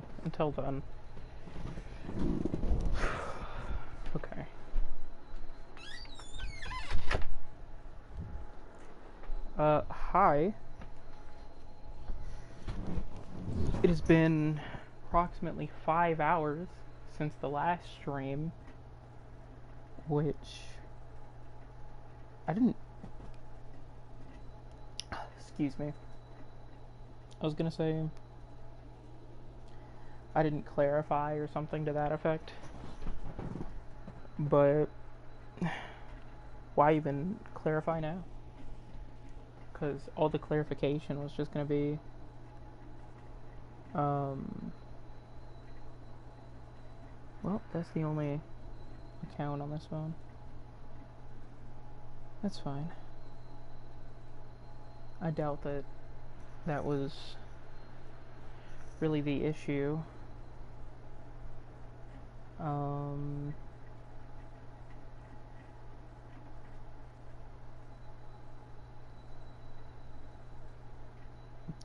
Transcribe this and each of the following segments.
So, until then. Okay. Hi. It has been approximately 5 hours since the last stream, which I didn't. Excuse me. I was gonna say I didn't clarify or something to that effect, but why even clarify now? Because all the clarification was just gonna be, well, that's the only account on this phone. That's fine. I doubt that that was really the issue.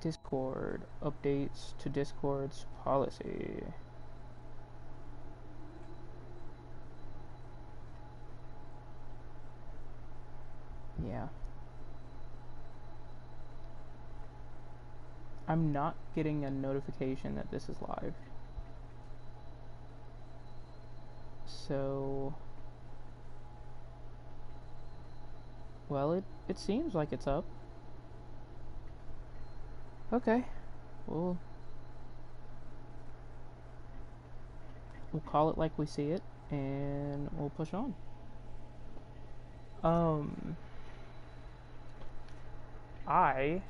Discord updates to Discord's policy. Yeah. I'm not getting a notification that this is live. So, well, it seems like it's up. Okay. We'll call it like we see it, and we'll push on. I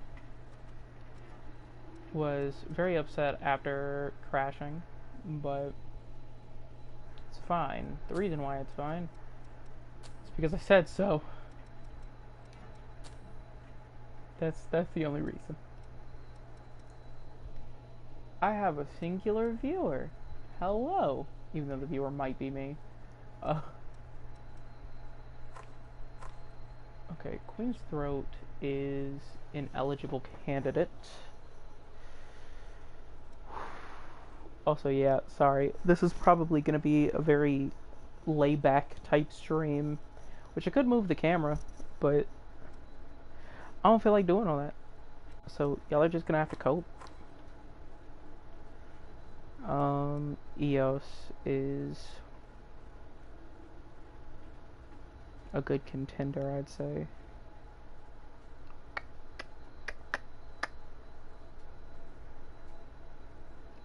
was very upset after crashing, but it's fine. The reason why it's fine is because I said so. That's the only reason. I have a singular viewer. Hello. Even though the viewer might be me. Okay, Queen's Throat is an eligible candidate. Also, yeah, sorry. This is probably going to be a very layback type stream, which I could move the camera, but I don't feel like doing all that. So, y'all are just going to have to cope. EOS is a good contender, I'd say.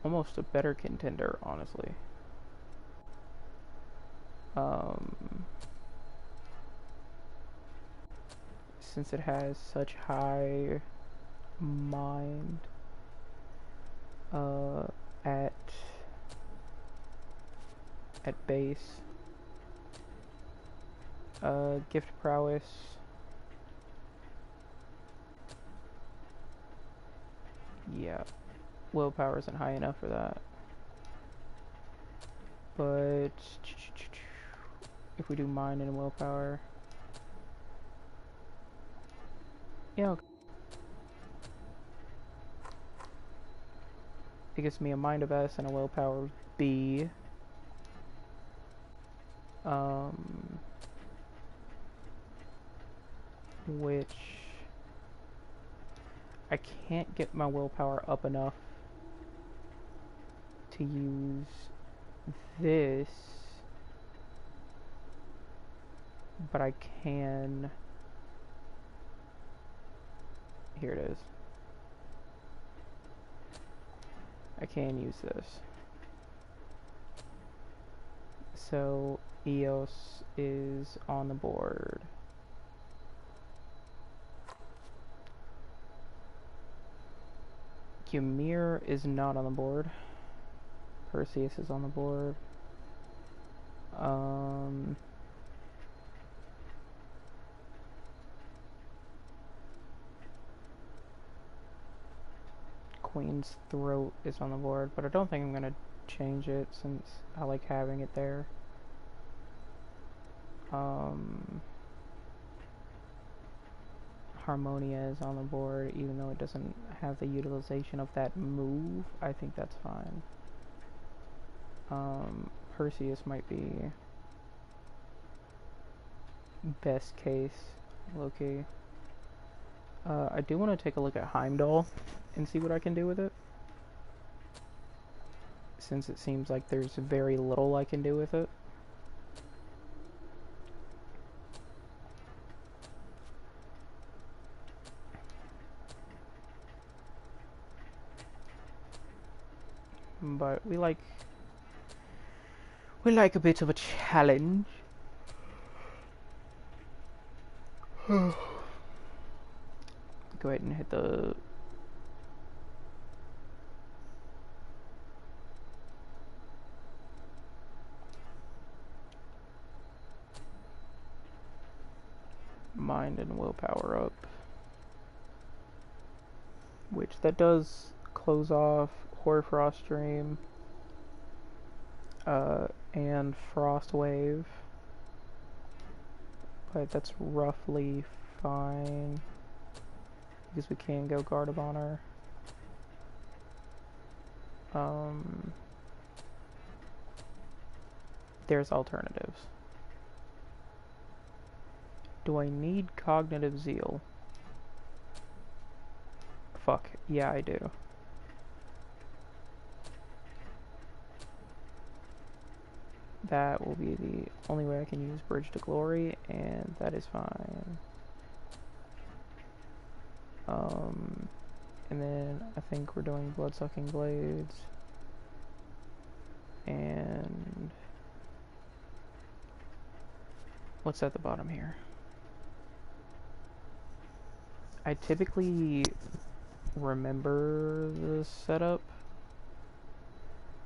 Almost a better contender, honestly. Since it has such high mind at base. Gift prowess. Yeah, willpower isn't high enough for that. But if we do mind and willpower, yeah, okay. It gives me a mind of S and a willpower of B. Which I can't get my willpower up enough to use this, but I can. Here it is. I can use this. So EOS is on the board. Ymir is not on the board. Perseus is on the board. Queen's Throat is on the board, but I don't think I'm gonna change it since I like having it there. Harmonia is on the board, even though it doesn't have the utilization of that move. I think that's fine. Perseus might be best case, low-key. I do want to take a look at Heimdall and see what I can do with it, since it seems like there's very little I can do with it. But we like a bit of a challenge. Go ahead and hit the mind and willpower up, which that does close off Hoarfrost Dream and Frost Wave, but that's roughly fine because we can go Guard of Honor. There's alternatives. Do I need Cognitive Zeal? Fuck, yeah I do. That will be the only way I can use Bridge to Glory, and that is fine. And then I think we're doing Bloodsucking Blades. And what's at the bottom here? I typically remember the setup,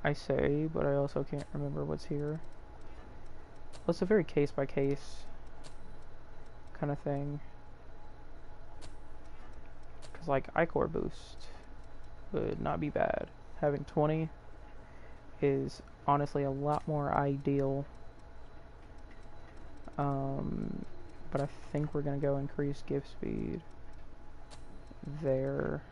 I say, but I also can't remember what's here. Well, it's a very case by case kind of thing. Because, like, Ichor Boost would not be bad. Having 20 is honestly a lot more ideal. But I think we're going to go increase gift speed there.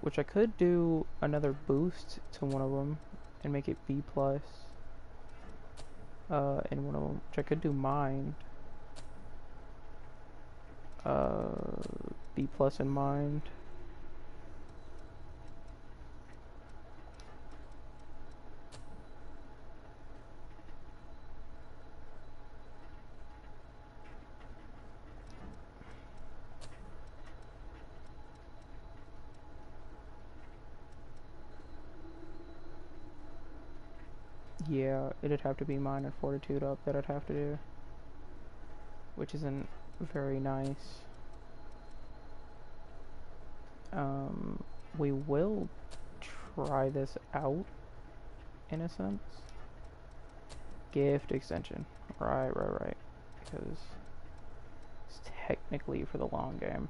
Which I could do another boost to one of them and make it B+. And one of them, which I could do Mind. B+ in Mind. Yeah, it'd have to be Mind and Fortitude up that I'd have to do, which isn't very nice. We will try this out, in a sense. Gift extension. Right. Because it's technically for the long game.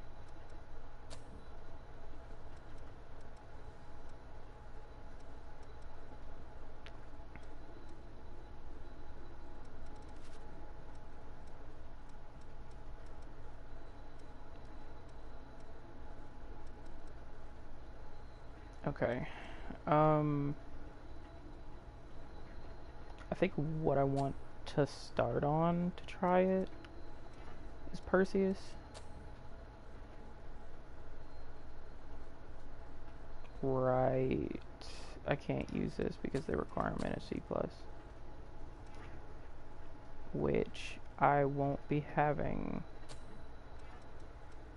Okay. I think what I want to start on to try it is Perseus. Right. I can't use this because the requirement is C+. Which I won't be having.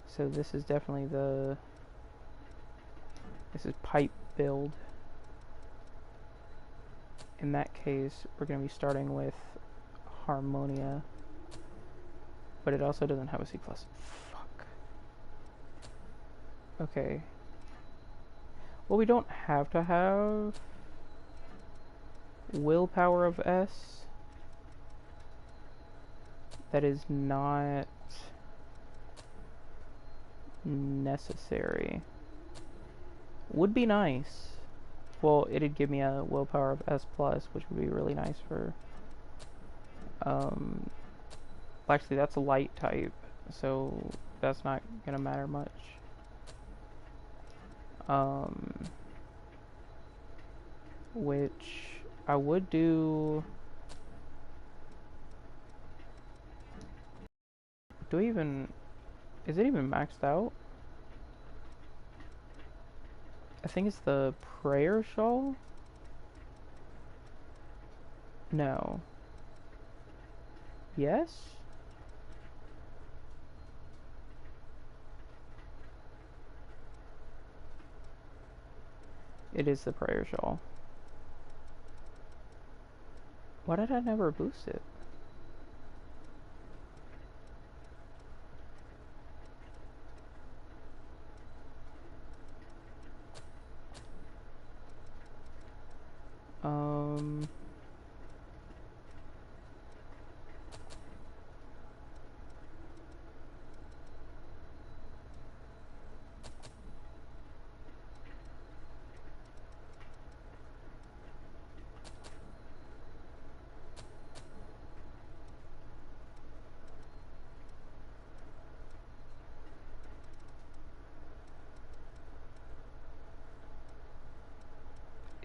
So this is definitely this is pipe build. In that case, we're going to be starting with Harmonia. But it also doesn't have a C+. Fuck. Okay. Well, we don't have to have Willpower of S. That is not necessary. Would be nice. Well, it'd give me a Willpower of S+, which would be really nice for... actually, that's a light type, so that's not gonna matter much. which I would do. Do I even. Is it even maxed out? I think it's the prayer shawl? No. Yes? It is the prayer shawl. Why did I never boost it? Um.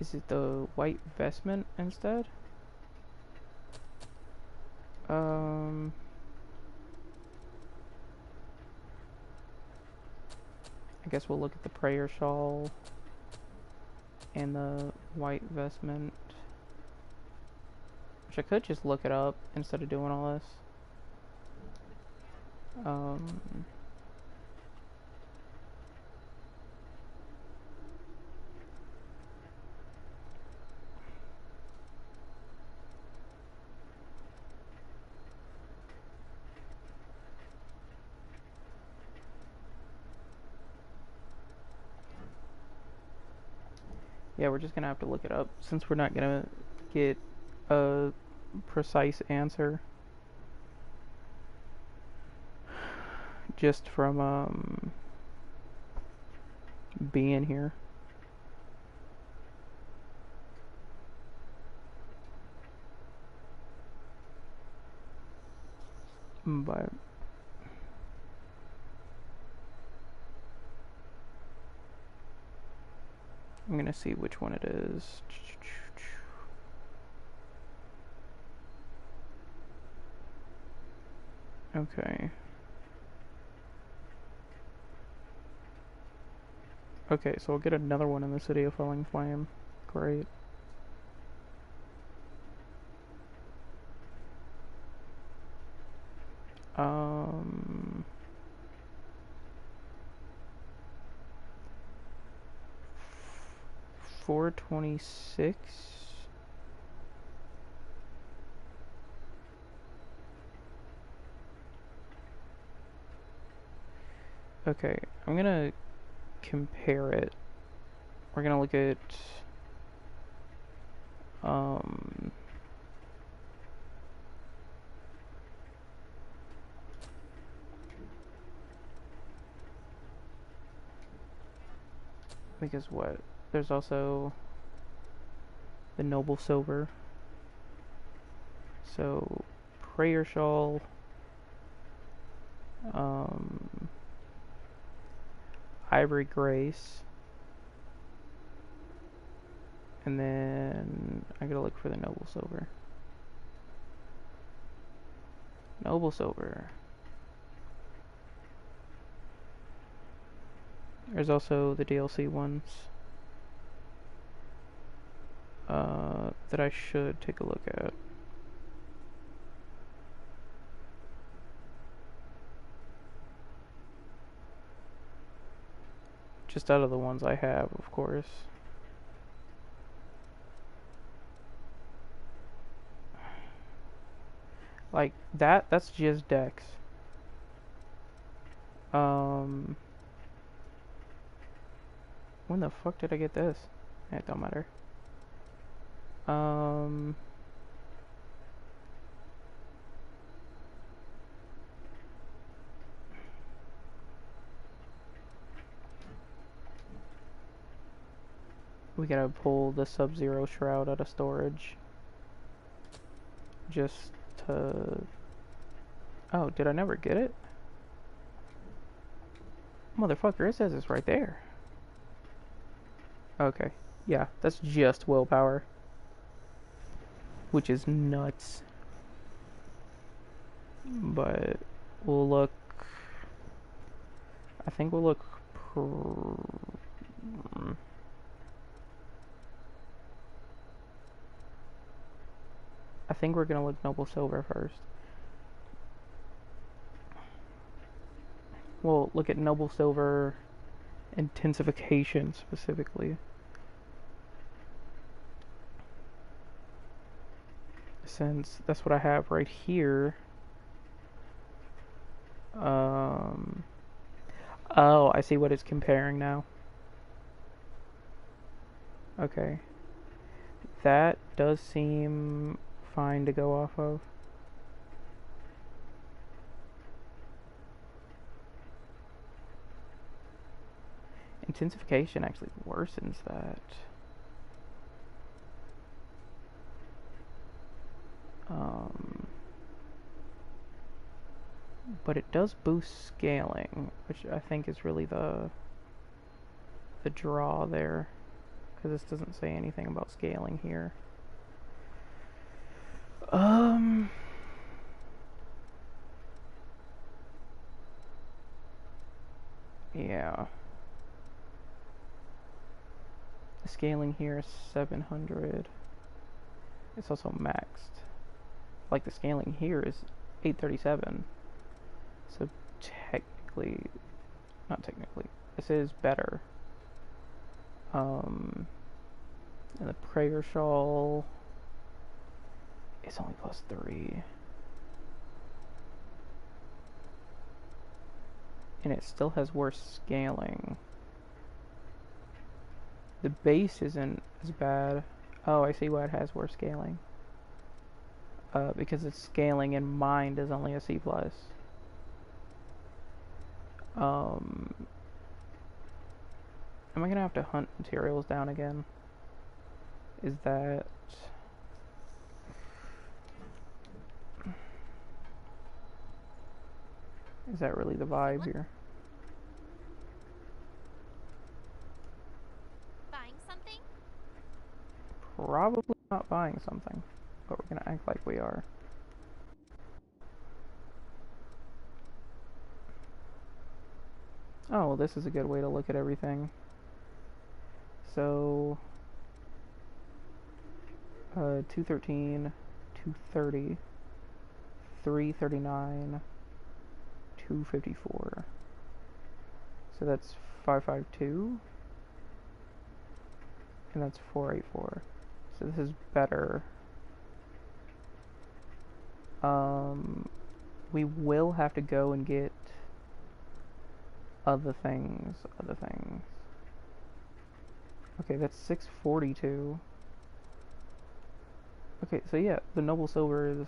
Is it the white vestment instead? Um. I guess we'll look at the prayer shawl and the white vestment. Which I could just look it up instead of doing all this. Um. Yeah, we're just gonna have to look it up since we're not gonna get a precise answer just from being here. But I'm gonna see which one it is. Okay. Okay, so we'll get another one in the City of Falling Flame. Great. Um, 426. Okay, I'm gonna compare it. We're gonna look at um because what? There's also the Noble Silver. So Prayer Shawl, um, Ivory Grace, and then I gotta look for the Noble Silver. Noble Silver. There's also the DLC ones that I should take a look at. Just out of the ones I have, of course. Like that's just Dex. Um, when the fuck did I get this? It don't matter. Um, we gotta pull the Sub-Zero Shroud out of storage. Just to... Oh, did I never get it? Motherfucker, it says it's right there. Okay. Yeah, that's just willpower, which is nuts. But we'll look. I think we'll look. I think we're gonna look Noble Silver first. We'll look at Noble Silver intensification specifically, since that's what I have right here. Oh, I see what it's comparing now. Okay. That does seem fine to go off of. Intensification actually worsens that. But it does boost scaling, which I think is really the draw there, because this doesn't say anything about scaling here. Yeah. The scaling here is 700. It's also maxed. Like the scaling here is 837. So technically, not technically, this is better. And the prayer shawl is only +3. And it still has worse scaling. The base isn't as bad. Oh, I see why it has worse scaling. Because its scaling in mind is only a C+. Am I gonna have to hunt materials down again? Is that... Is that really the vibe here? Buying something? Probably not buying something, but we're gonna act like we are. Oh, well, this is a good way to look at everything. So, 213, 230, 339, 254. So that's 552, and that's 484. So this is better. We will have to go and get other things. Okay, that's 642. Okay, so yeah, the Noble Silver is...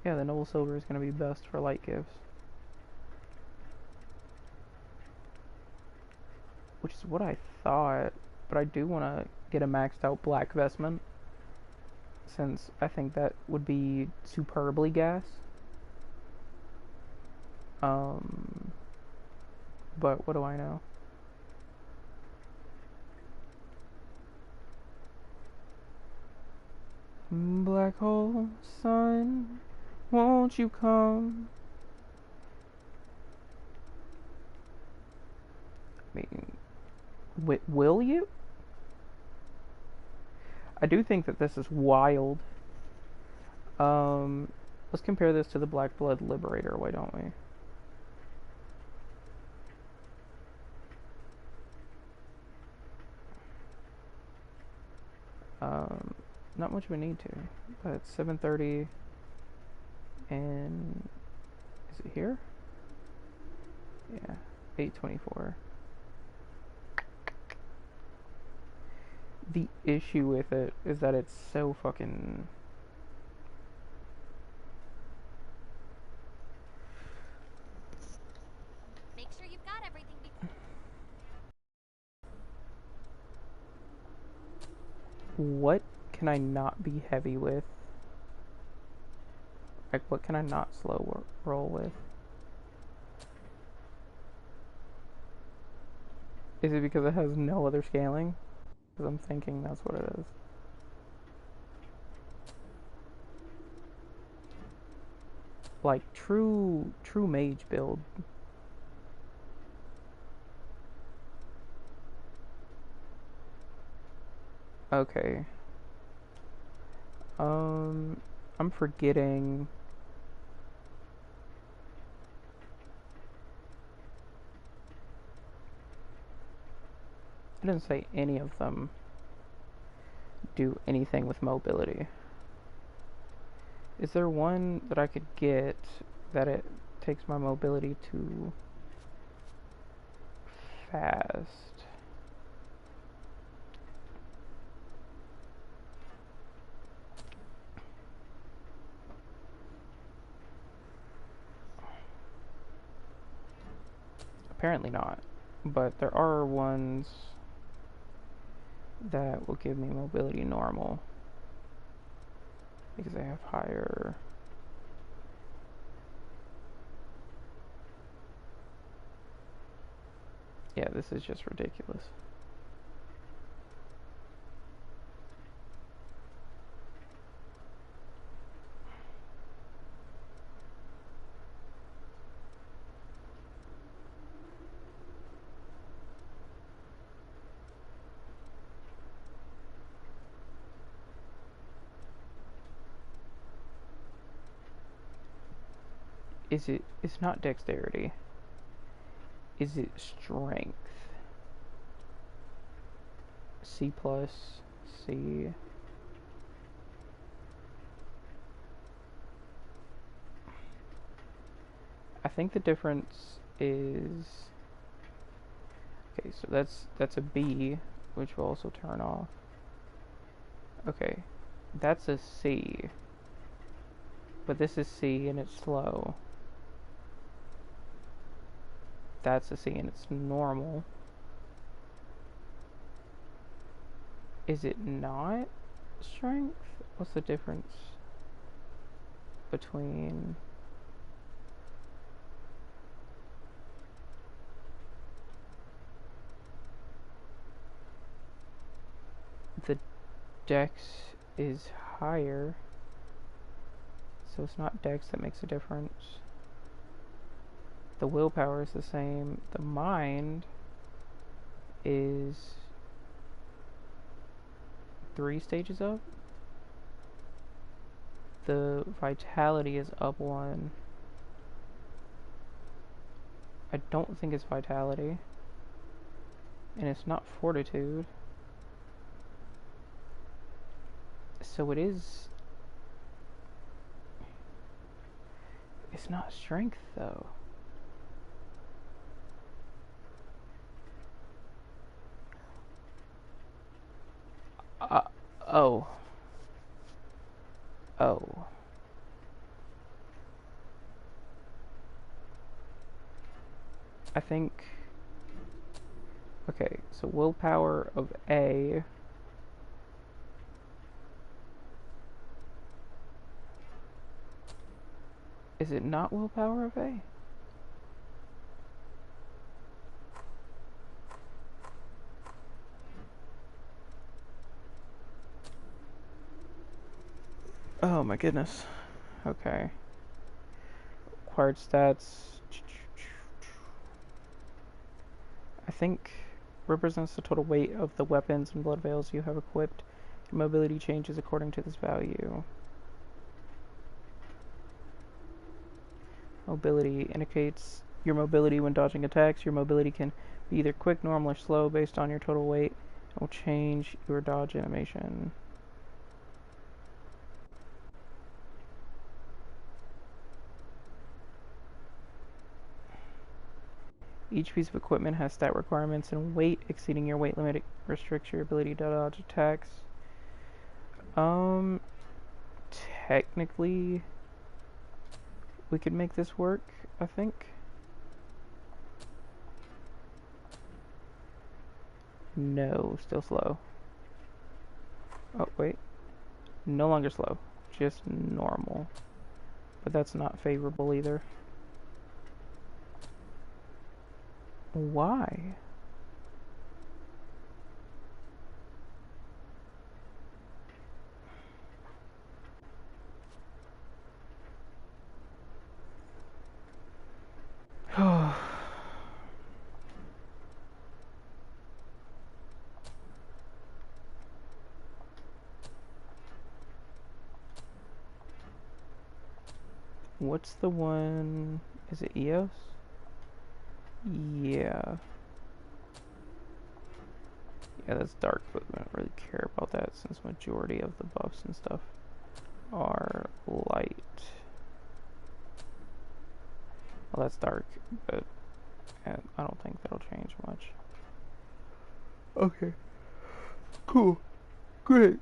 Yeah, the Noble Silver is going to be best for light gifts. Which is what I thought, but I do want to get a maxed out black vestment, since I think that would be superbly gas. But what do I know? Black hole sun, won't you come? I mean, will you? I do think that this is wild. Let's compare this to the Black Blood Liberator, why don't we? Not much of a need to, but it's 730, and is it here? Yeah, 824. The issue with it is that it's so fucking... Make sure you've got everything before. What can I not be heavy with? Like, what can I not slow roll with? Is it because it has no other scaling? Because I'm thinking that's what it is. Like true mage build. Okay. I'm forgetting. I didn't say any of them do anything with mobility. Is there one that I could get that it takes my mobility to fast? Apparently not. But there are ones that will give me mobility normal because they have higher. Yeah, this is just ridiculous. It's not dexterity. Is it strength? C plus, C. I think the difference is, okay, so that's a B, which will also turn off. Okay, that's a C, but this is C and it's slow. That's a C and it's normal. Is it not strength? What's the difference between the dex is higher, so it's not dex that makes a difference. The willpower is the same. The mind is 3 stages up. The vitality is up 1. I don't think it's vitality. And it's not fortitude. So it is. It's not strength though. Uh, oh. Oh. I think. Okay, so willpower of A. Is it not willpower of A? Oh my goodness. Okay. Acquired stats. I think represents the total weight of the weapons and blood veils you have equipped. Your mobility changes according to this value. Mobility indicates your mobility when dodging attacks. Your mobility can be either quick, normal, or slow based on your total weight. It will change your dodge animation. Each piece of equipment has stat requirements, and weight exceeding your weight limit restricts your ability to dodge attacks. Um, Technically, we could make this work, I think. No, still slow. Oh, wait. No longer slow. Just normal. But that's not favorable either. Why? What's the one? Is it EOS? Yeah. Yeah, that's dark, but I don't really care about that since majority of the buffs and stuff are light. Well, that's dark, but I don't think that'll change much. Okay. Cool. Great.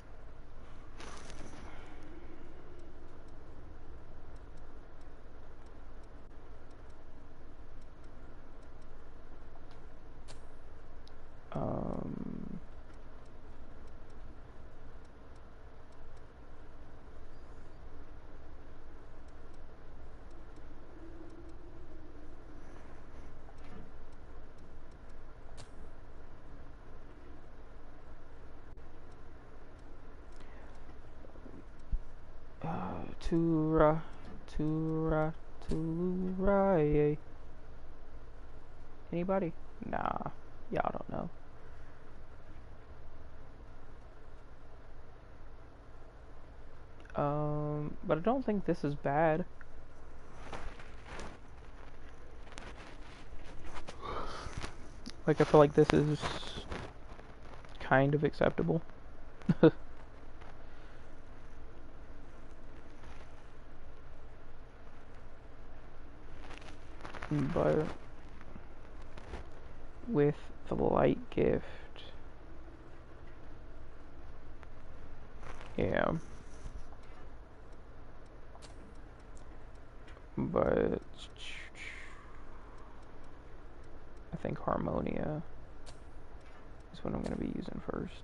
Um, 2 2 2 Anybody? Nah. Y'all don't know. But I don't think this is bad. Like, I feel like this is kind of acceptable. But with the light gift, yeah. But I think Harmonia is what I'm going to be using first.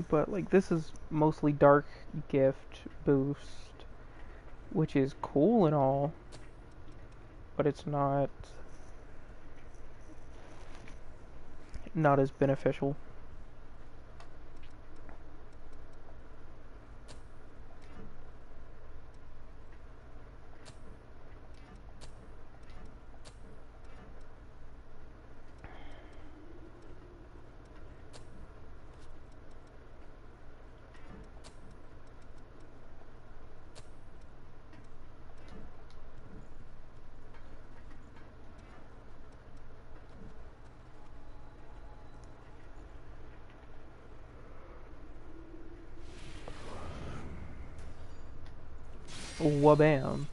But like, this is mostly dark gift boost, which is cool and all, but it's not as beneficial. Wabam.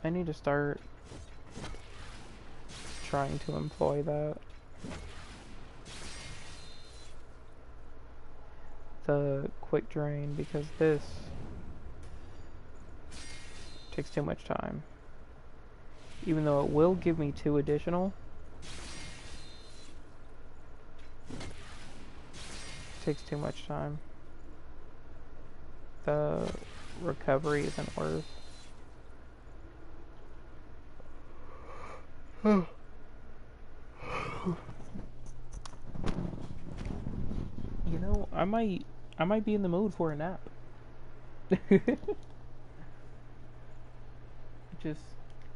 I need to start trying to employ that. The quick drain, because this takes too much time. Even though it will give me 2 additional, it takes too much time. The recovery isn't worth. You know, I might be in the mood for a nap. Just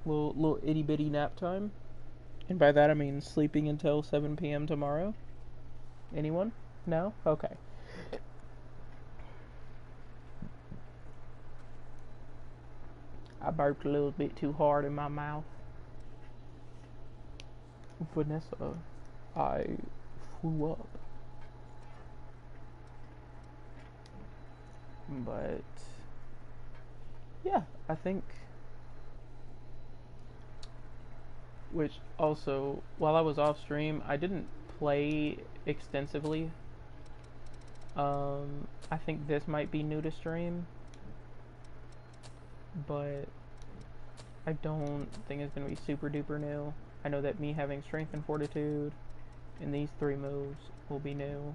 little itty bitty nap time. And by that I mean sleeping until 7 p.m. tomorrow. Anyone? No? Okay. I burped a little bit too hard in my mouth. Vanessa, I flew up. But yeah, I think, which also, while I was off stream, I didn't play extensively. I think this might be new to stream, but I don't think it's gonna be super duper new. I know that me having strength and fortitude and these 3 moves will be new,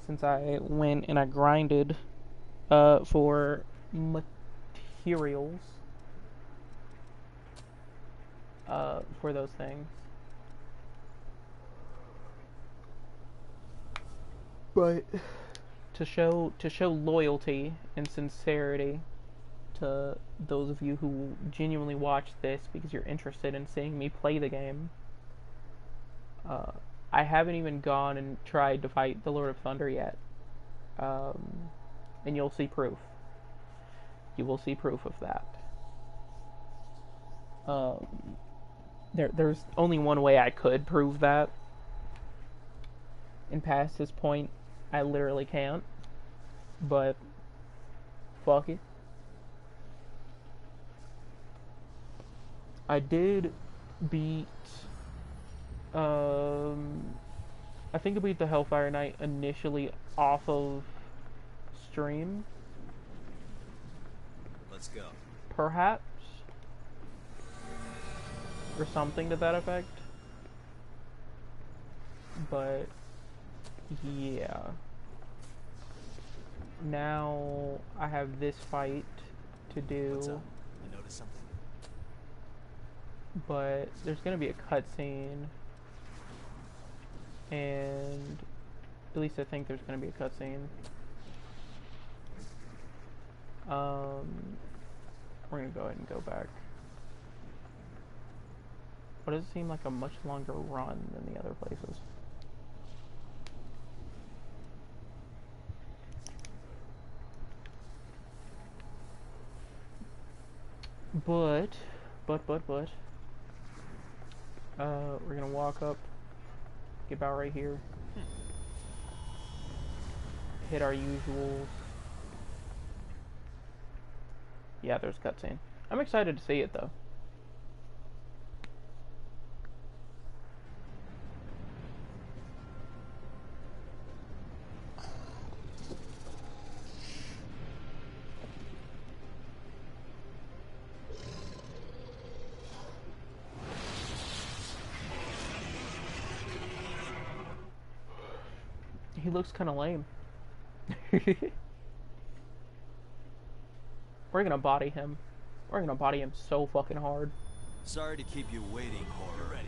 since I went and I grinded for materials for those things. But to show loyalty and sincerity to those of you who genuinely watch this because you're interested in seeing me play the game, uh, I haven't even gone and tried to fight the Lord of Thunder yet. And you'll see proof. You will see proof of that. There's only one way I could prove that. And past this point, I literally can't. But fuck it. I did beat. I think I beat the Hellfire Knight initially off of stream, Let's go. perhaps, or something to that effect. But yeah, now I have this fight to What's do, up? You notice something? but there's gonna be a cutscene, and at least I think there's gonna be a cutscene. We're gonna go ahead and go back. But does it seem like a much longer run than the other places? But, we're gonna walk up, get about right here, hit our usuals. Yeah, there's a cutscene. I'm excited to see it though. He looks kind of lame. We're gonna body him. We're gonna body him so fucking hard. Sorry to keep you waiting, horror. Ready.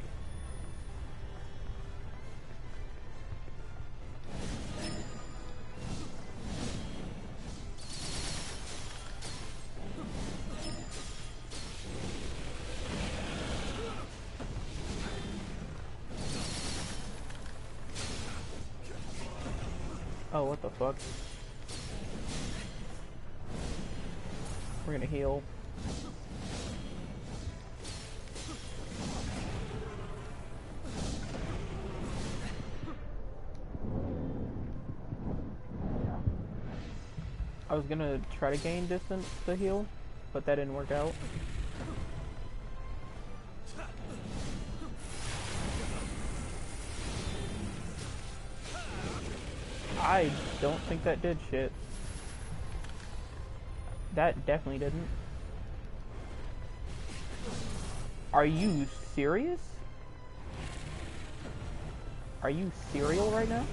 Oh, what the fuck? We're gonna heal. I was gonna try to gain distance to heal, but that didn't work out. I don't think that did shit. That definitely didn't. Are you serious? Are you serial right now?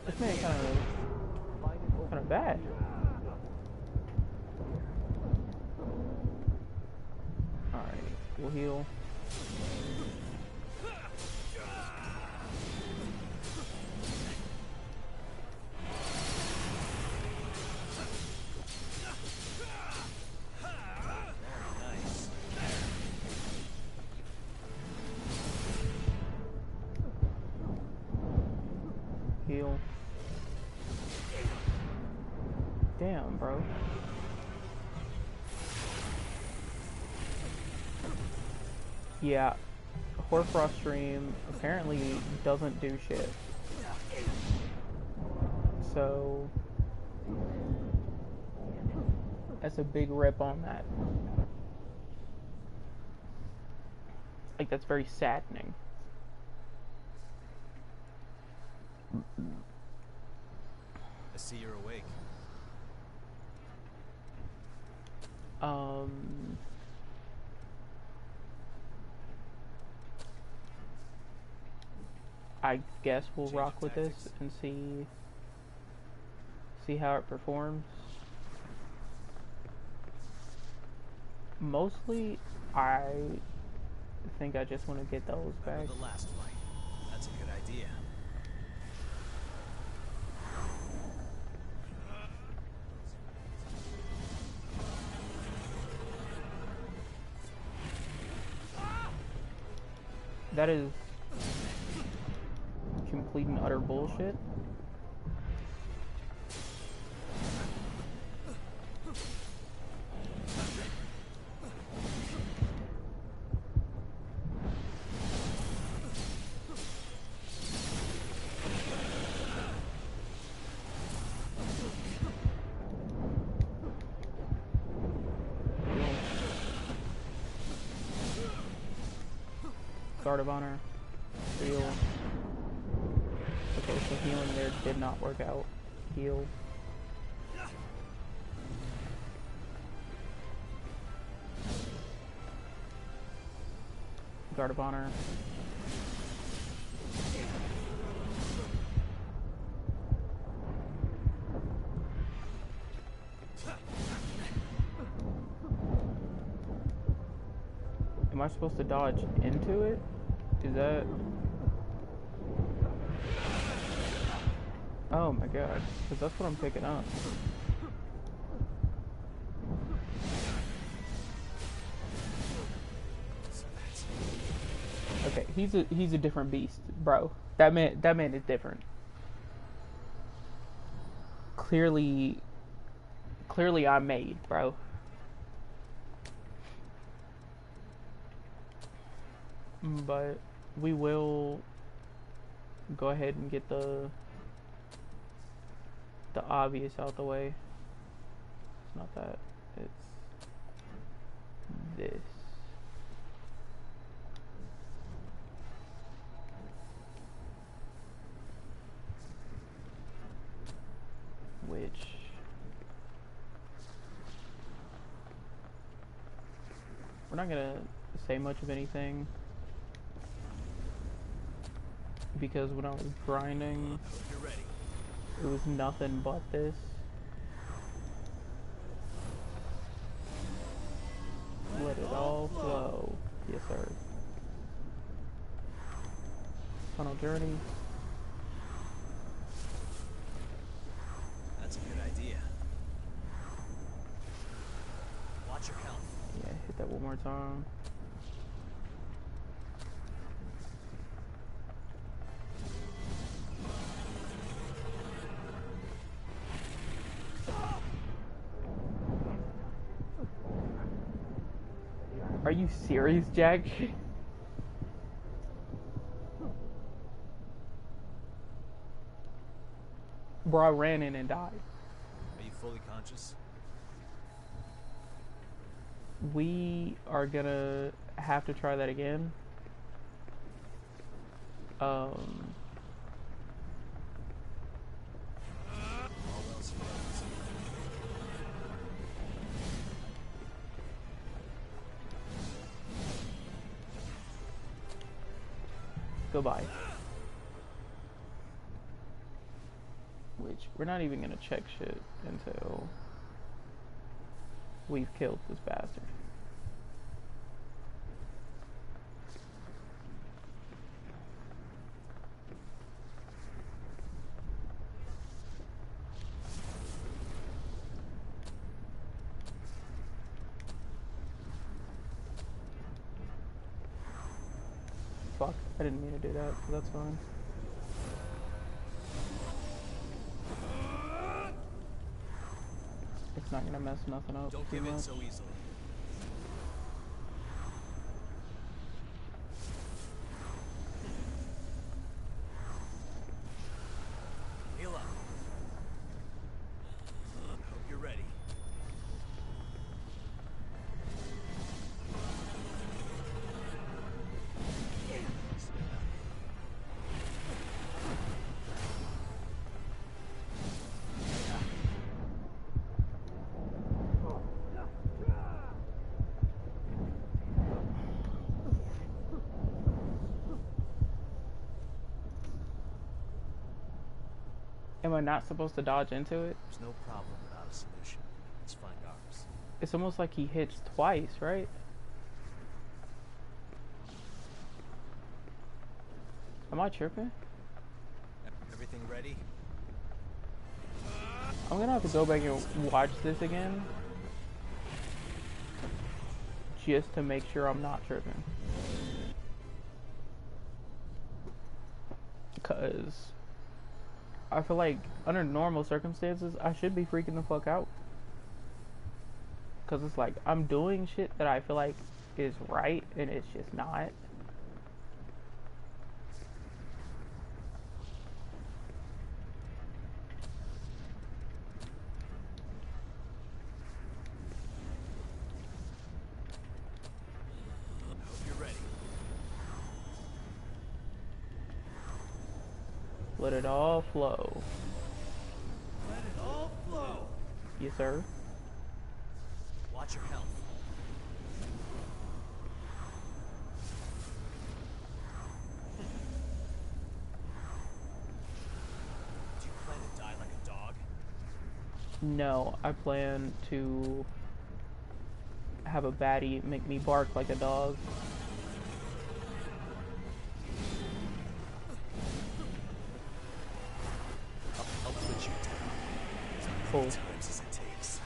This man kind of bad. All right, we'll heal. Nice. Heal. Damn, bro. Yeah, Hoarfrost stream apparently doesn't do shit. So that's a big rip on that. Like, that's very saddening. I see you're awake. I guess we'll Change rock of with this tactics. and see how it performs. Mostly, I think I just want to get those back. Remember the last fight. That's a good idea. That is complete and utter bullshit. Guard of Honor. Heal. Okay, so healing there did not work out. Heal. Guard of Honor. Am I supposed to dodge into it? Is that... Oh my god, because that's what I'm picking up. Okay, he's a different beast, bro. That man is different. Clearly I'm made, bro. But we will go ahead and get the obvious out the way. It's not that. It's this. Which we're not gonna say much of anything, because when I was grinding, it was nothing but this. Let it all flow. Yes, sir. Tunnel journey. That's a good idea. Watch your health. Yeah, hit that one more time. Are you serious, Jack? Bro, I ran in and died. Are you fully conscious? We are gonna have to try that again. All else fails. Goodbye. Which, we're not even gonna check shit until we've killed this bastard. Fuck, I didn't mean to do that, but that's fine. It's not gonna mess nothing up Don't too give in much. so easily. Heal up. Hope you're ready. Am I not supposed to dodge into it? There's no problem without a solution. Let's find ours. It's almost like he hits twice, right? Am I tripping? Everything ready? I'm gonna have to go back and watch this again just to make sure I'm not tripping. Because I feel like under normal circumstances, I should be freaking the fuck out. Because it's like I'm doing shit that I feel like is right and it's just not. I hope you're ready. Let it all flow. Let it all flow. Yes, sir. Watch your health. Do you plan to die like a dog? No, I plan to have a baddie make me bark like a dog. I'll put you down. As Cool. many times as it takes.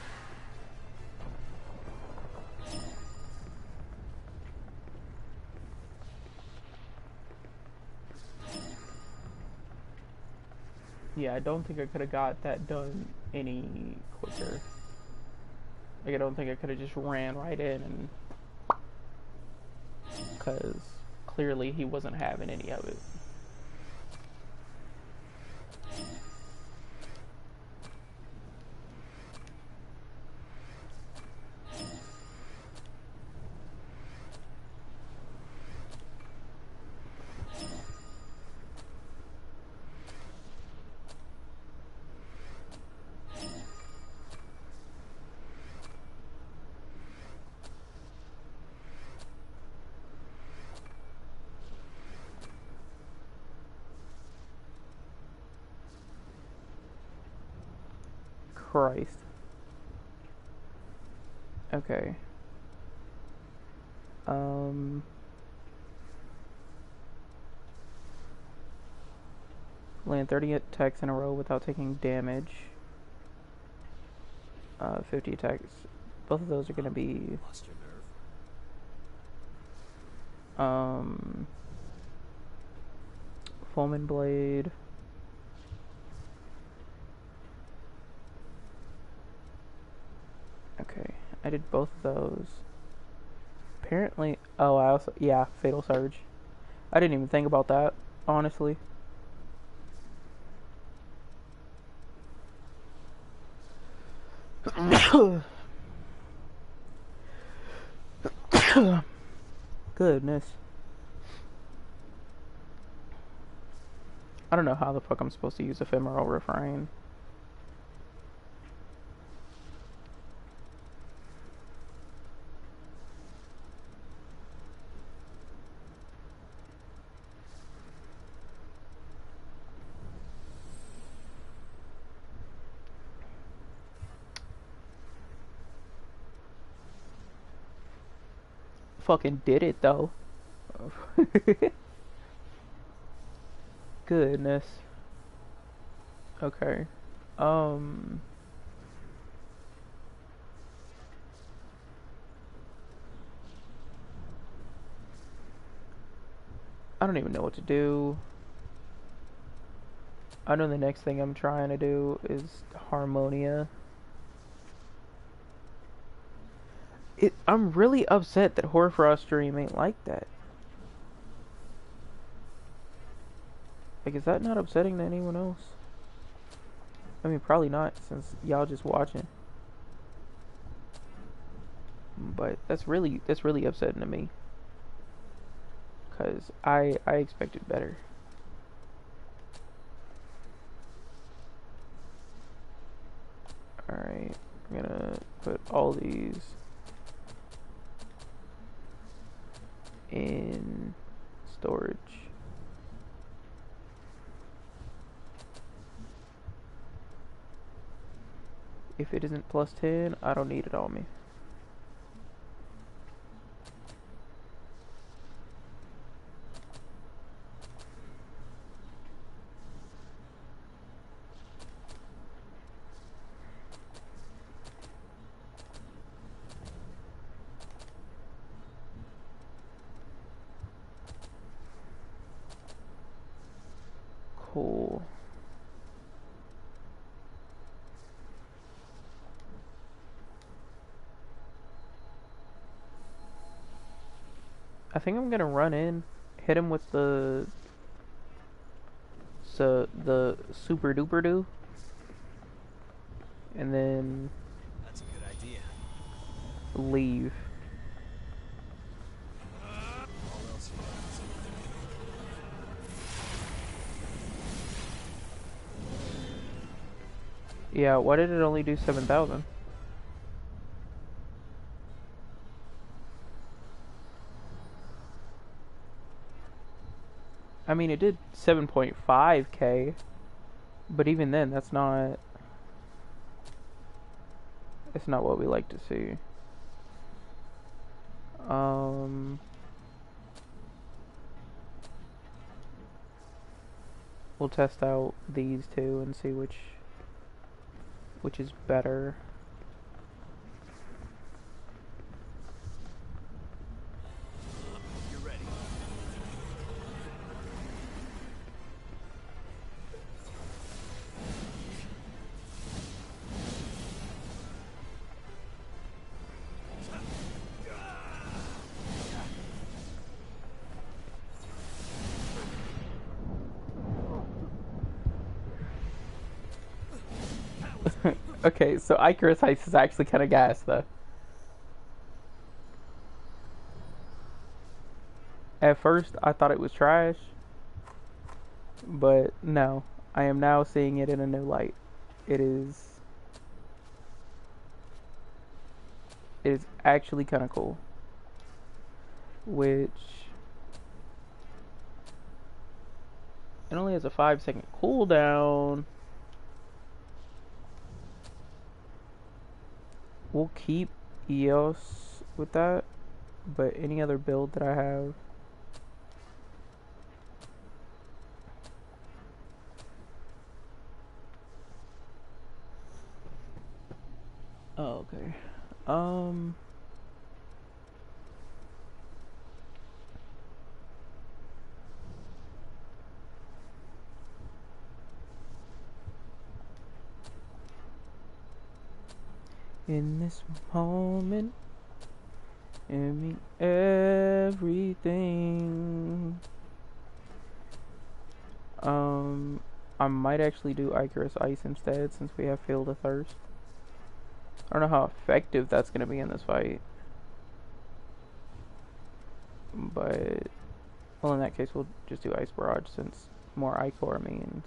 Yeah, I don't think I could have got that done any quicker. Like, I don't think I could have just ran right in and... Because clearly he wasn't having any of it. Christ. Okay. Land 30 attacks in a row without taking damage. 50 attacks. Both of those are gonna be, Lost your nerve? Foaming Blade. Okay, I did both of those. Apparently, oh, I also, yeah, Fatal Surge. I didn't even think about that, honestly. Goodness. I don't know how the fuck I'm supposed to use Ephemeral Refrain. Fucking did it though. Goodness. Okay. I don't even know what to do. I know the next thing I'm trying to do is Harmonia. I'm really upset that Horfrost Stream ain't like that. Like, is that not upsetting to anyone else? I mean, probably not, since y'all just watching. But that's really upsetting to me. Cause I expected better. Alright, I'm gonna put all these in storage. If it isn't plus 10, I don't need it on me. I think I'm gonna run in, hit him with the super duper do, and then That's a good idea. leave. All else fails. Yeah, why did it only do 7,000? I mean, it did 7.5k, but even then, that's not. It's not what we like to see. Um, we'll test out these two and see which is better. You're ready. Okay, so Icarus Heist is actually kind of gas, though. At first, I thought it was trash, but no, I am now seeing it in a new light. It is, it is actually kind of cool. Which it only has a 5-second cooldown. We'll keep EOS with that, but any other build that I have. Oh, okay. In this moment, it mean everything. I might actually do Icarus Ice instead since we have Field of Thirst. I don't know how effective that's going to be in this fight. But, well, in that case, we'll just do Ice Barrage since more Ichor means.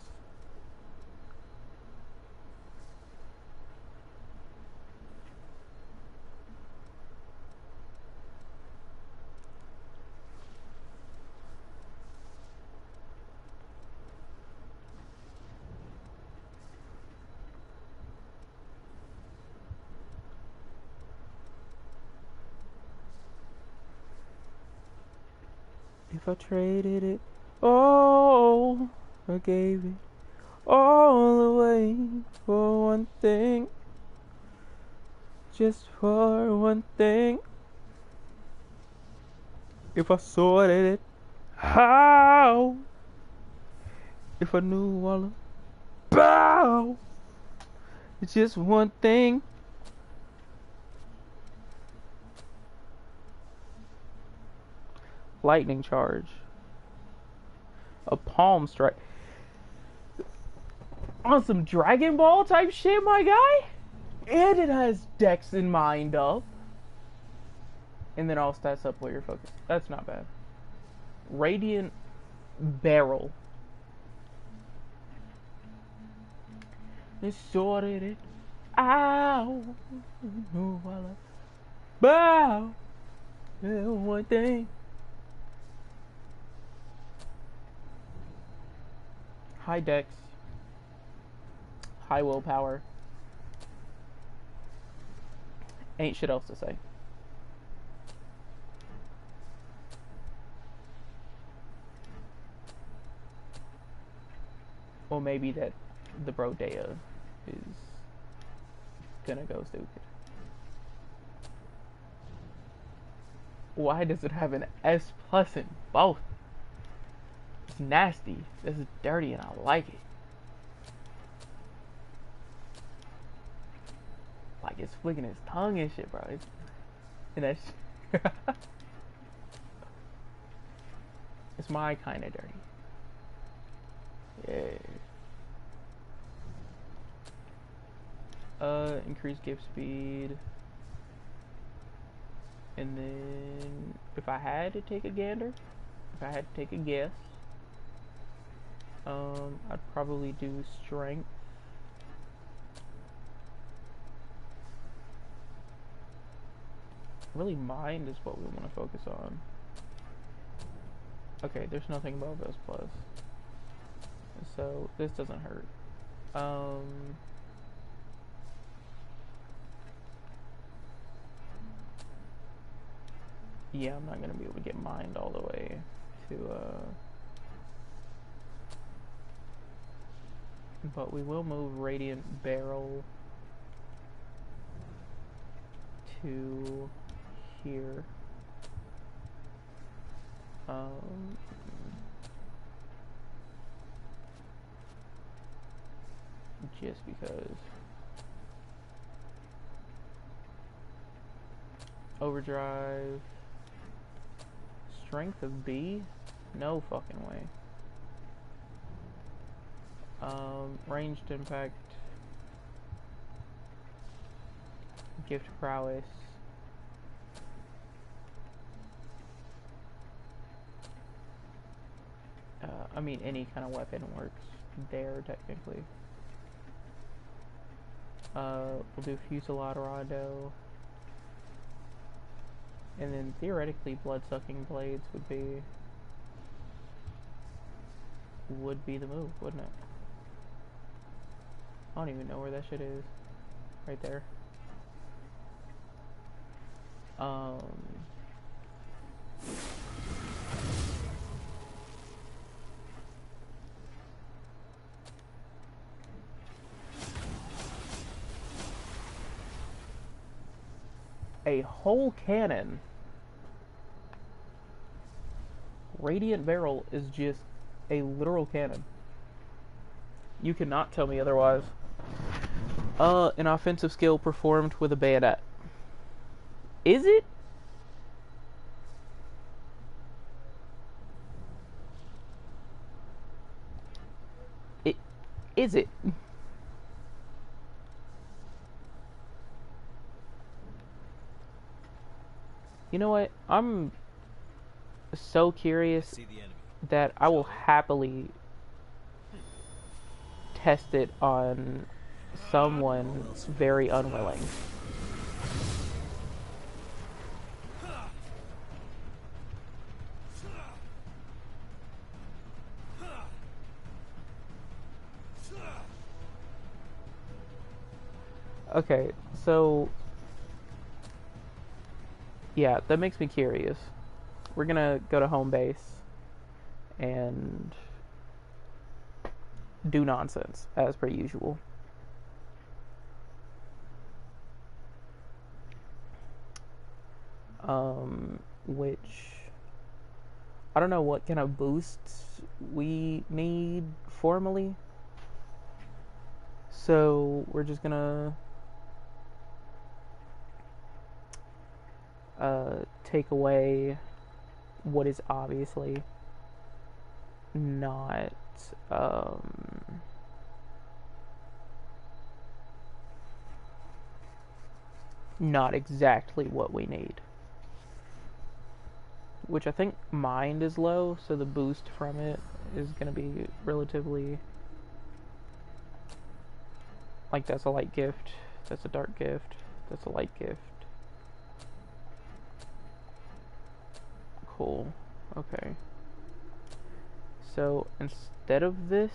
If I traded it all, I gave it all away for one thing. Just for one thing. If I sorted it how, if I knew all about just one thing. Lightning charge. A palm strike. On some Dragon Ball type shit, my guy? And it has Dex in mind up. And then all stats up while you're focused. That's not bad. Radiant Barrel. They sorted it out. No, I love bow. Yeah, one thing. High Dex. High willpower. Ain't shit else to say. Well, maybe that the Brodea is gonna go stupid. Why does it have an S plus in both? It's nasty. This is dirty and I like it. Like it's flicking his tongue and shit, bro. It's, and that's It's my kind of dirty. Yeah. Increase gift speed. And then, if I had to take a gander, if I had to take a guess, I'd probably do strength. Really, mind is what we want to focus on. Okay, there's nothing above S plus, so this doesn't hurt. Yeah, I'm not gonna be able to get mind all the way to but we will move Radiant Barrel to here. Just because. Overdrive. Strength of B? No fucking way. Ranged impact. Gift prowess. I mean, any kind of weapon works there, technically. We'll do Fusilatorado. And then, theoretically, blood-sucking blades would be the move, wouldn't it? I don't even know where that shit is. Right there. A whole cannon. Radiant Barrel is just a literal cannon. You cannot tell me otherwise. An offensive skill performed with a bayonet. Is it? Is it? You know what? I'm so curious that I will happily test it on someone very unwilling. Okay, so yeah, that makes me curious. We're gonna go to home base and do nonsense as per usual. Which I don't know what kind of boosts we need formally. So we're just gonna take away what is obviously not not exactly what we need. Which I think mind is low, so the boost from it is going to be relatively... Like, that's a light gift, that's a dark gift, that's a light gift. Cool. Okay. So, instead of this...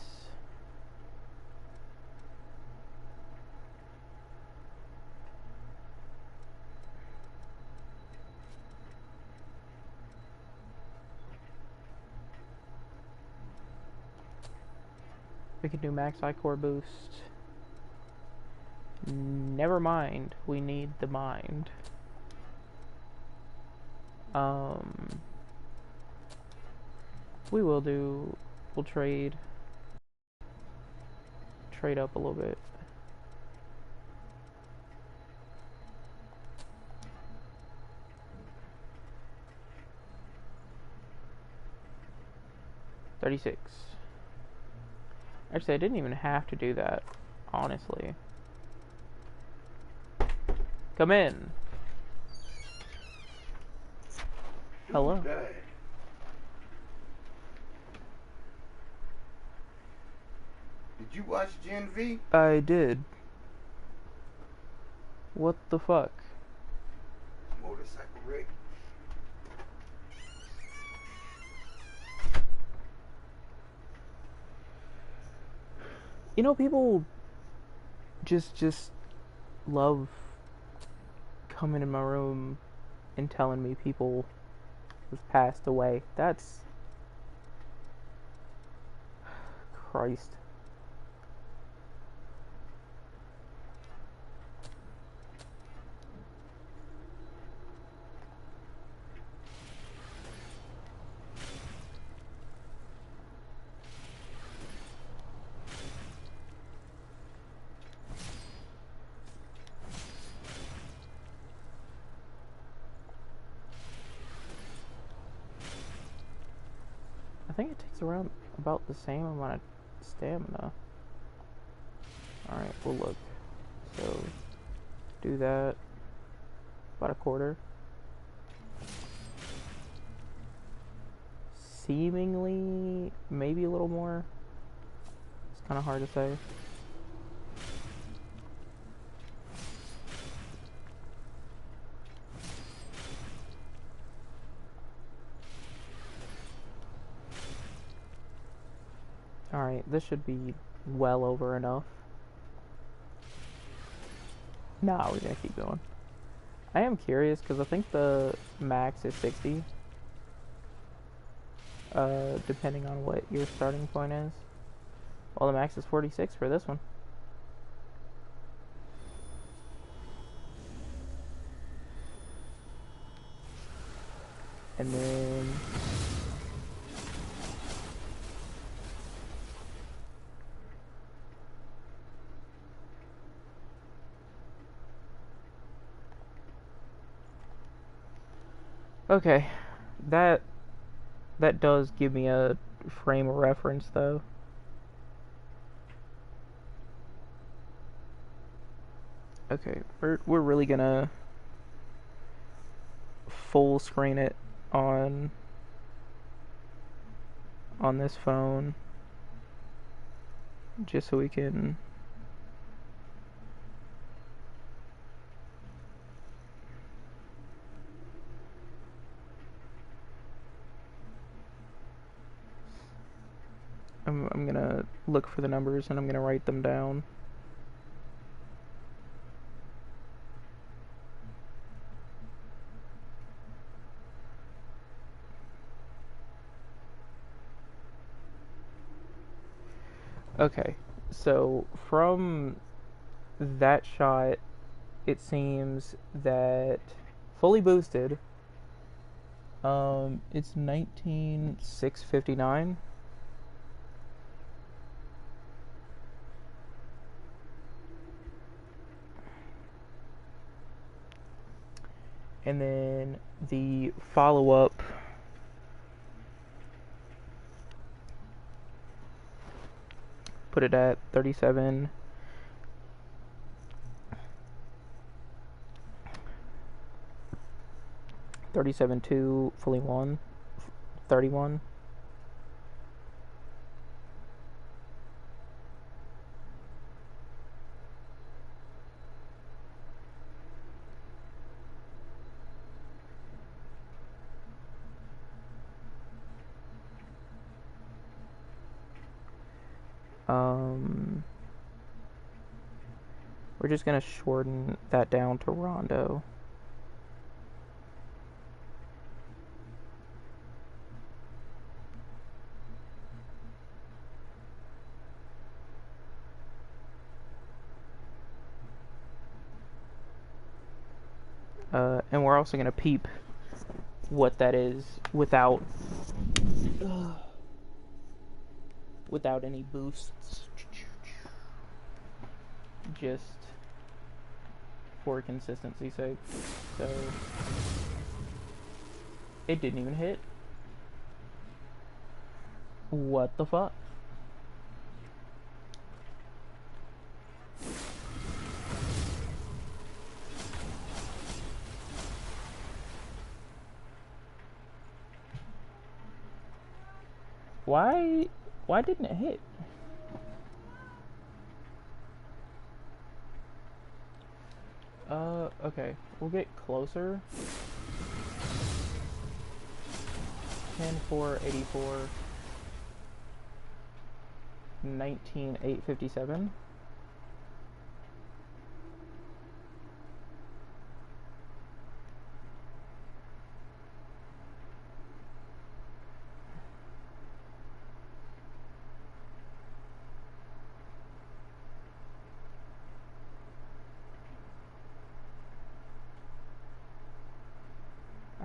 we can do max I-Core boost. Never mind, we need the mind. We'll trade up a little bit. 36. Actually, I didn't even have to do that, honestly. Come in. Hello. Good. Did you watch Gen V? I did. What the fuck? Motorcycle wreck. You know, people just love coming in my room and telling me people have passed away. That's Christ. I think it takes around about the same amount of stamina. Alright, we'll look. So, do that. About a quarter. Seemingly, maybe a little more. It's kind of hard to say. Alright, this should be well over enough. Nah, we're gonna keep going. I am curious because I think the max is 60. Depending on what your starting point is. Well, the max is 46 for this one. And then... Okay, that does give me a frame of reference though. Okay, we're really gonna full screen it on this phone just so we can I'm gonna look for the numbers and I'm gonna write them down. Okay, so from that shot, it seems that fully boosted, it's 19,659. And then the follow-up put it at 37. 37.2 fully won. 31. We're just gonna shorten that down to Rondo. And we're also gonna peep what that is without any boosts, just for consistency's sake. So it didn't even hit. What the fuck? Why? Why didn't it hit? Okay. We'll get closer. 10, 4, 84. 19, 8, 57.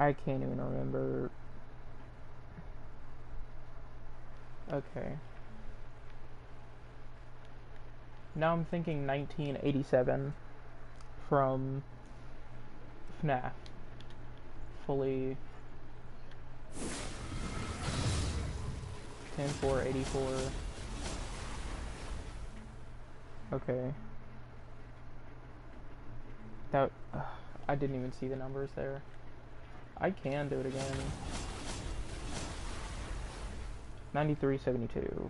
I can't even remember. Okay. Now I'm thinking 1987 from FNAF. Fully 10, 4, 84. Okay. That I didn't even see the numbers there. I can do it again. 93.72.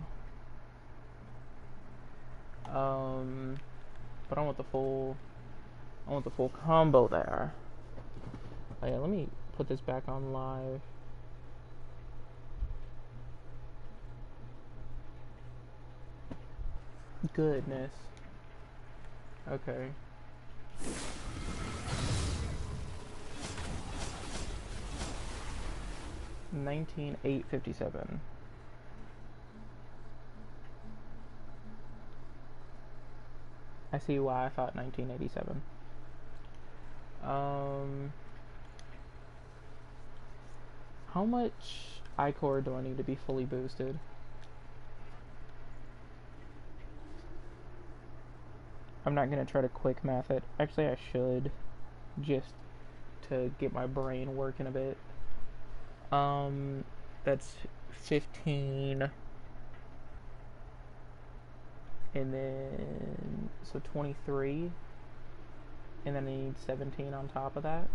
But I want the full. I want the full combo there. Oh yeah, let me put this back on live. Goodness. Okay. $19,857. I see why I thought 1987. How much iCore do I need to be fully boosted? I'm not gonna try to quick math it. Actually, I should, just to get my brain working a bit. That's 15, and then so 23, and then I need 17 on top of that.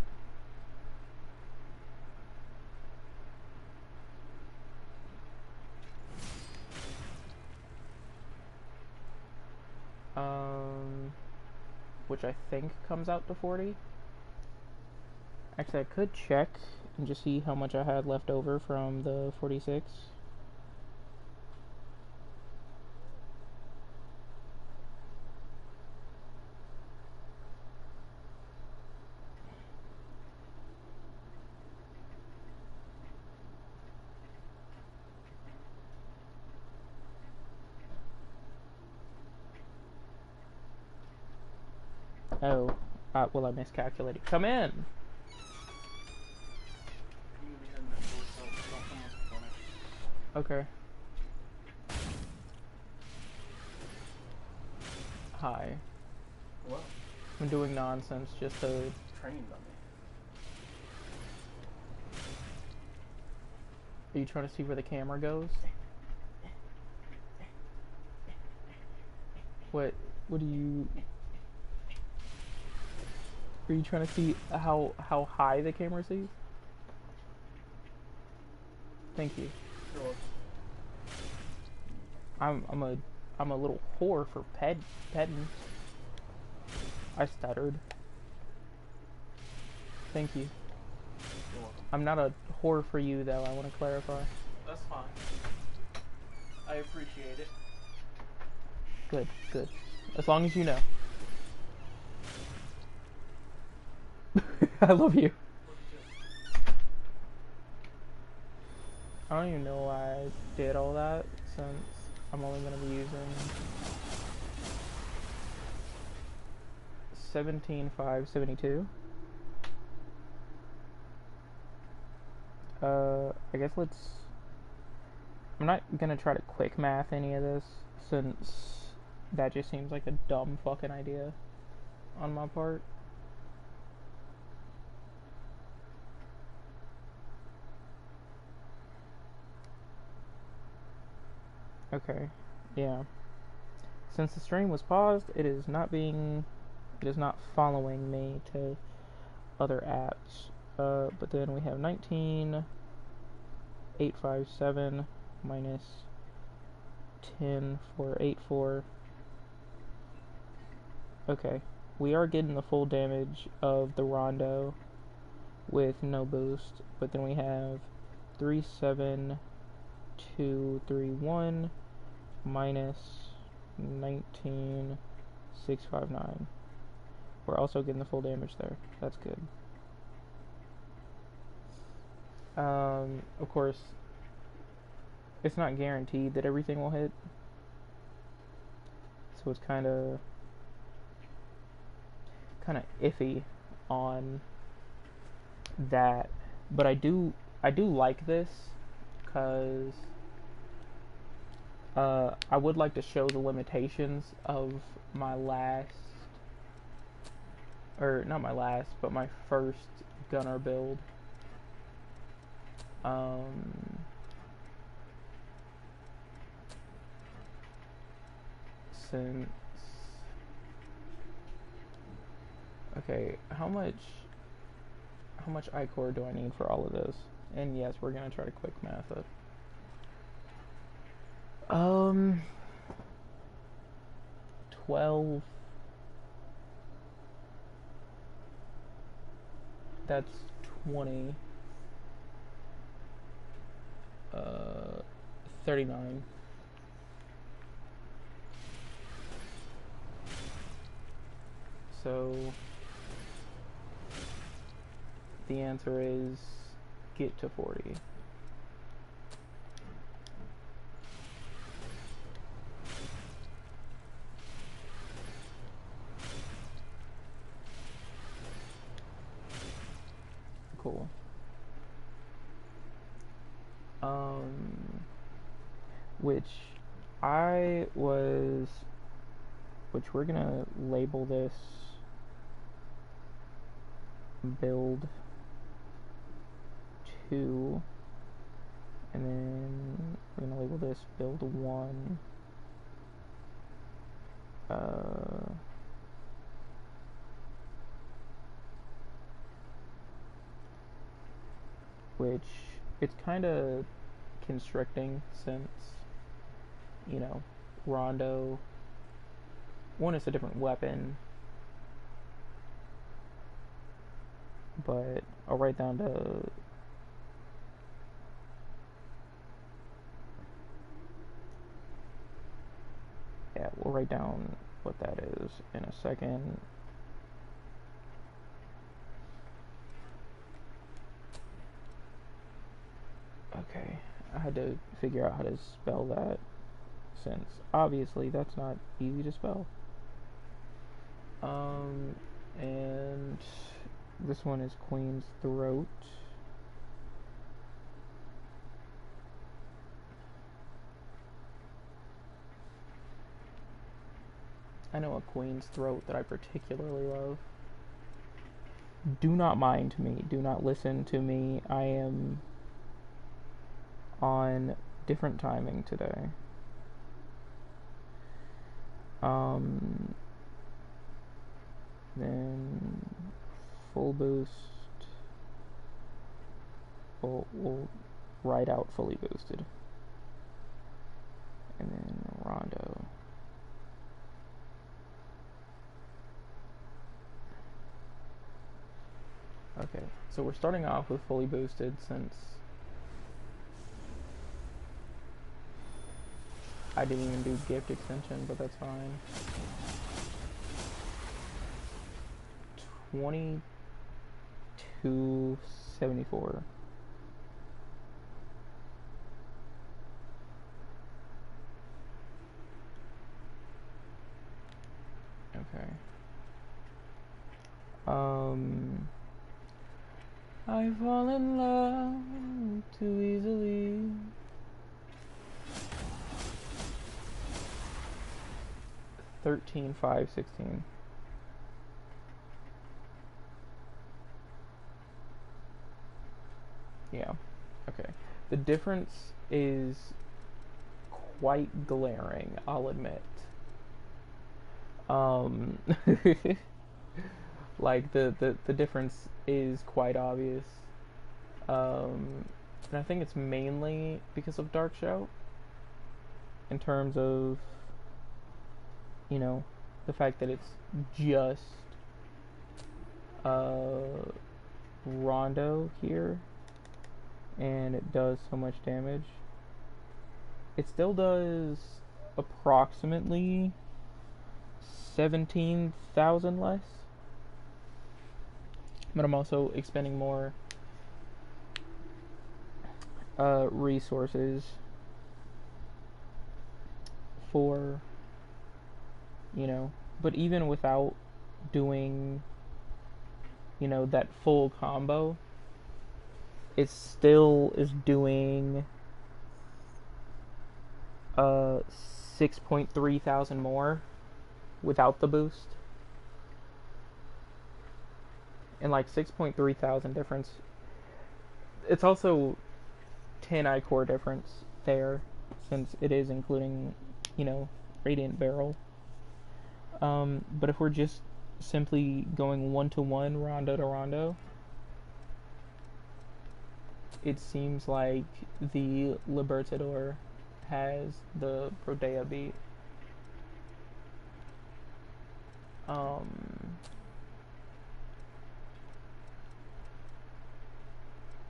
Which I think comes out to 40. Actually, I could check and just see how much I had left over from the 46. Oh, well, I miscalculated. Come in! Okay. Hi. Hello. I'm doing nonsense just to... Trained on me. Are you trying to see where the camera goes? What do you... Are you trying to see how high the camera sees? Thank you. You're welcome. I'm a little whore for petting. I stuttered. Thank you. You're welcome. I'm not a whore for you though, I want to clarify. That's fine. I appreciate it. Good, good. As long as you know. I love you. I don't even know why I did all that, since I'm only going to be using 17,572. I guess let's... I'm not going to try to quick math any of this, since that just seems like a dumb fucking idea on my part. Okay. Yeah. Since the stream was paused, it is not following me to other apps. But then we have 19,857 minus 10,484. Okay. We are getting the full damage of the Rondo with no boost, but then we have 37231 minus 19,659. We're also getting the full damage there. That's good. Of course, it's not guaranteed that everything will hit, so it's kind of iffy on that. But I do like this because I would like to show the limitations of my last, or not my last, but my first gunner build. Since, okay, how much iCore do I need for all of this? And yes, we're gonna try to quick math it. 12. That's 20. 39. So the answer is get to 40. Cool. Which I was, which we're gonna label this build 2, and then we're gonna label this build 1. Which it's kind of constricting since, you know, Rondo, one, is a different weapon, but I'll write down to, yeah, we'll write down what that is in a second. Okay, I had to figure out how to spell that, since obviously that's not easy to spell. And this one is Queen's Throat. I know a Queen's Throat that I particularly love. Do not mind me. Do not listen to me. I am on different timing today. Then full boost. We'll ride out fully boosted. And then Rondo. Okay, so we're starting off with fully boosted since I didn't even do gift extension, but that's fine. 2274. Okay. I fall in love too easily. $13,516. Yeah. Okay. The difference is quite glaring, I'll admit. Um, like the difference is quite obvious. And I think it's mainly because of Dark Show, in terms of, you know, the fact that it's just Rondo here, and it does so much damage. It still does approximately 17,000 less, but I'm also expending more resources for, you know, but even without doing, you know, that full combo, it still is doing 6.3 thousand more without the boost. And like 6.3 thousand difference. It's also 10 I-core difference there, since it is including, you know, Radiant Barrel. But if we're just simply going 1-to-1 Rondo to Rondo, it seems like the Libertador has the Prodea beat.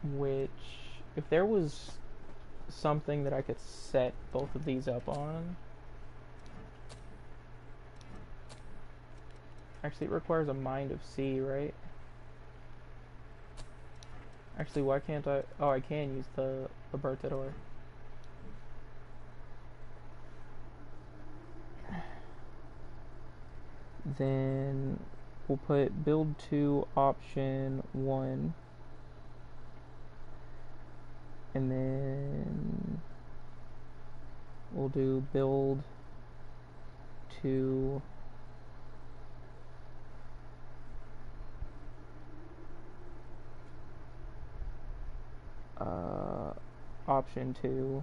Which, if there was something that I could set both of these up on, actually it requires a Mind of C, right? Actually, why can't I? Oh, I can use the Libertador. Then we'll put build 2 option 1, and then we'll do build 2 option 2,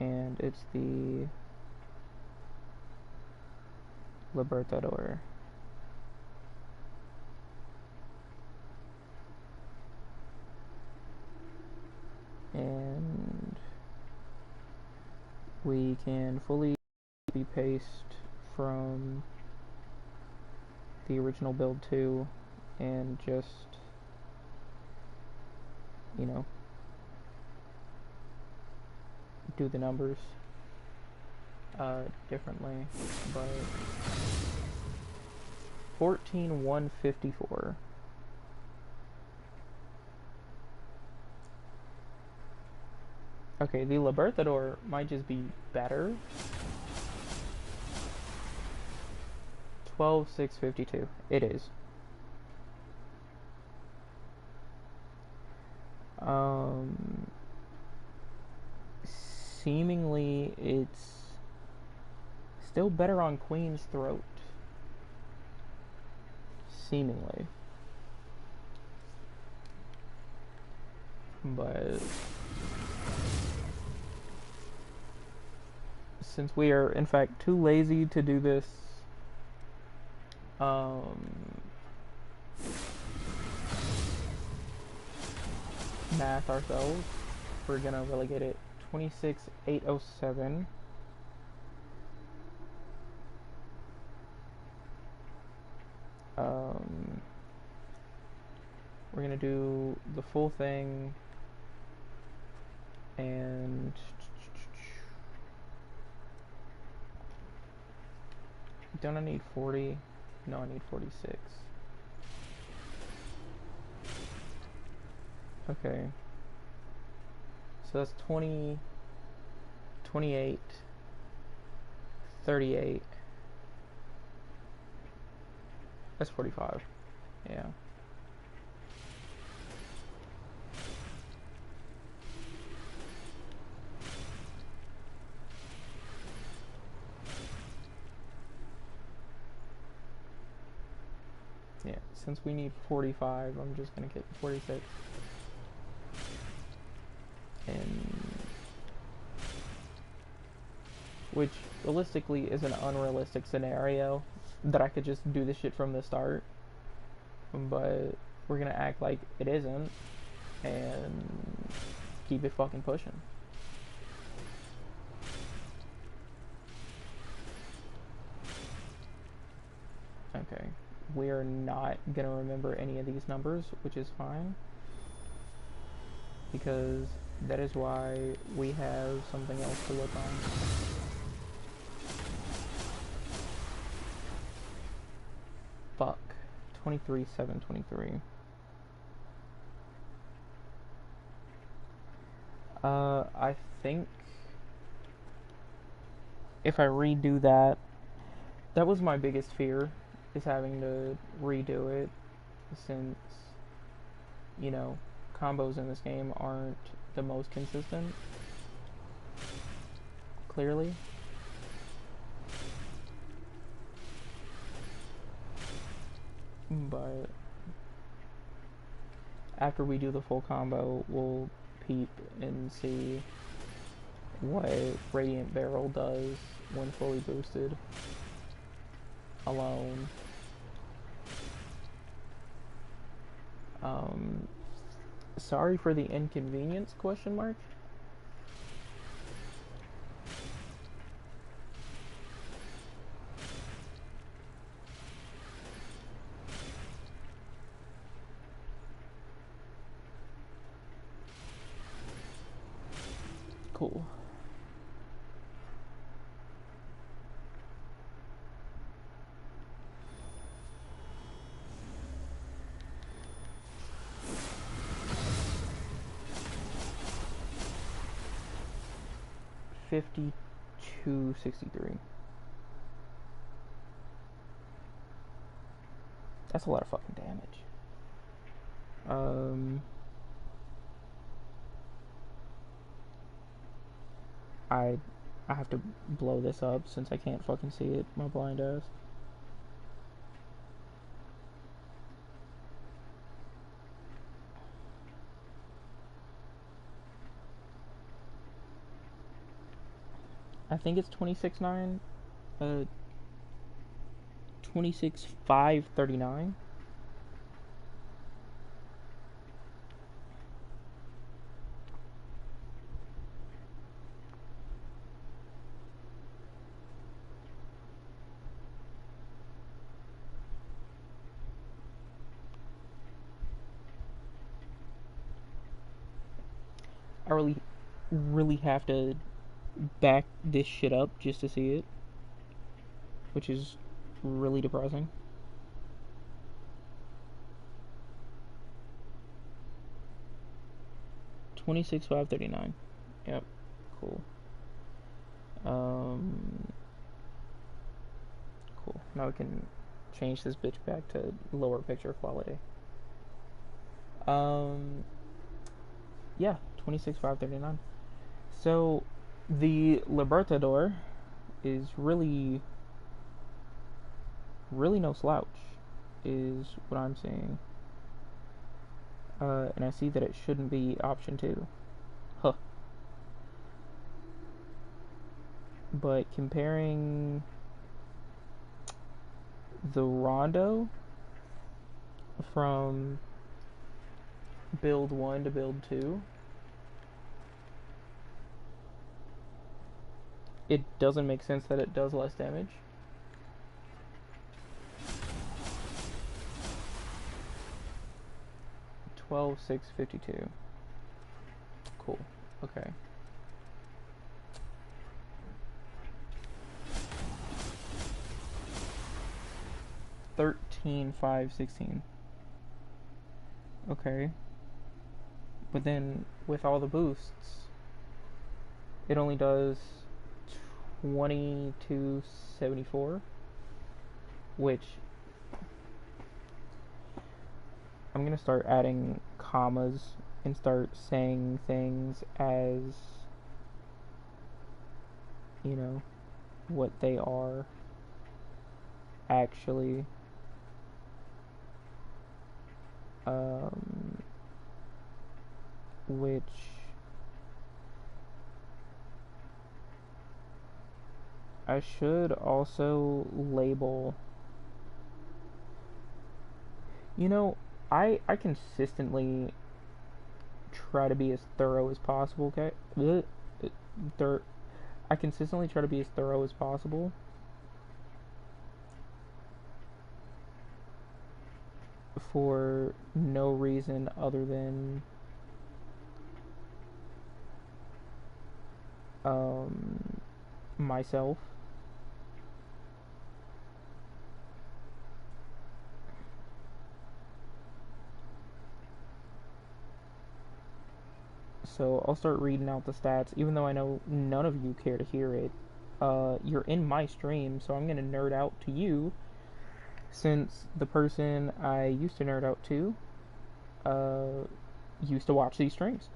and it's the Libertador. And we can fully copy paste from the original build 2 and just, you know, do the numbers differently. But 14,154. Okay, the Libertador might just be better. 12,652. It is. Seemingly it's still better on Queen's Throat. Seemingly. But since we are in fact too lazy to do this math ourselves, we're gonna relegate it 26,807. We're gonna do the full thing, and don't I need 40? No, I need 46. Okay. So that's 20, 28, 38. That's 45. Yeah. Yeah, since we need 45, I'm just gonna get 46. And which realistically is an unrealistic scenario that I could just do this shit from the start. But we're gonna act like it isn't and keep it fucking pushing. Okay, we're not gonna remember any of these numbers, which is fine, because that is why we have something else to look on. Fuck. 23,723. I think if I redo that, that was my biggest fear, is having to redo it, since, you know, combos in this game aren't the most consistent, clearly. But after we do the full combo, we'll peep and see what Radiant Barrel does when fully boosted alone. Sorry for the inconvenience, question mark? Cool. $52.63. That's a lot of fucking damage. I have to blow this up since I can't fucking see it, my blind ass. I think it's 26.9, 26,539. I really have to back this shit up just to see it, which is really depressing. $26,539. Yep, cool. Cool. Now we can change this bitch back to lower picture quality. Yeah, 26,539. So the Libertador is really no slouch, is what I'm seeing. And I see that it shouldn't be option 2. Huh. But comparing the Rondo from build 1 to build 2, it doesn't make sense that it does less damage. $12,652. Cool. Okay. $13,516. Okay. But then with all the boosts, it only does 2274, which I'm gonna start adding commas and start saying things as, you know, what they are actually. Which I should also label. You know, I consistently try to be as thorough as possible. Okay, I consistently try to be as thorough as possible. For no reason other than myself. So I'll start reading out the stats, even though I know none of you care to hear it. You're in my stream, so I'm gonna nerd out to you, since the person I used to nerd out to used to watch these streams.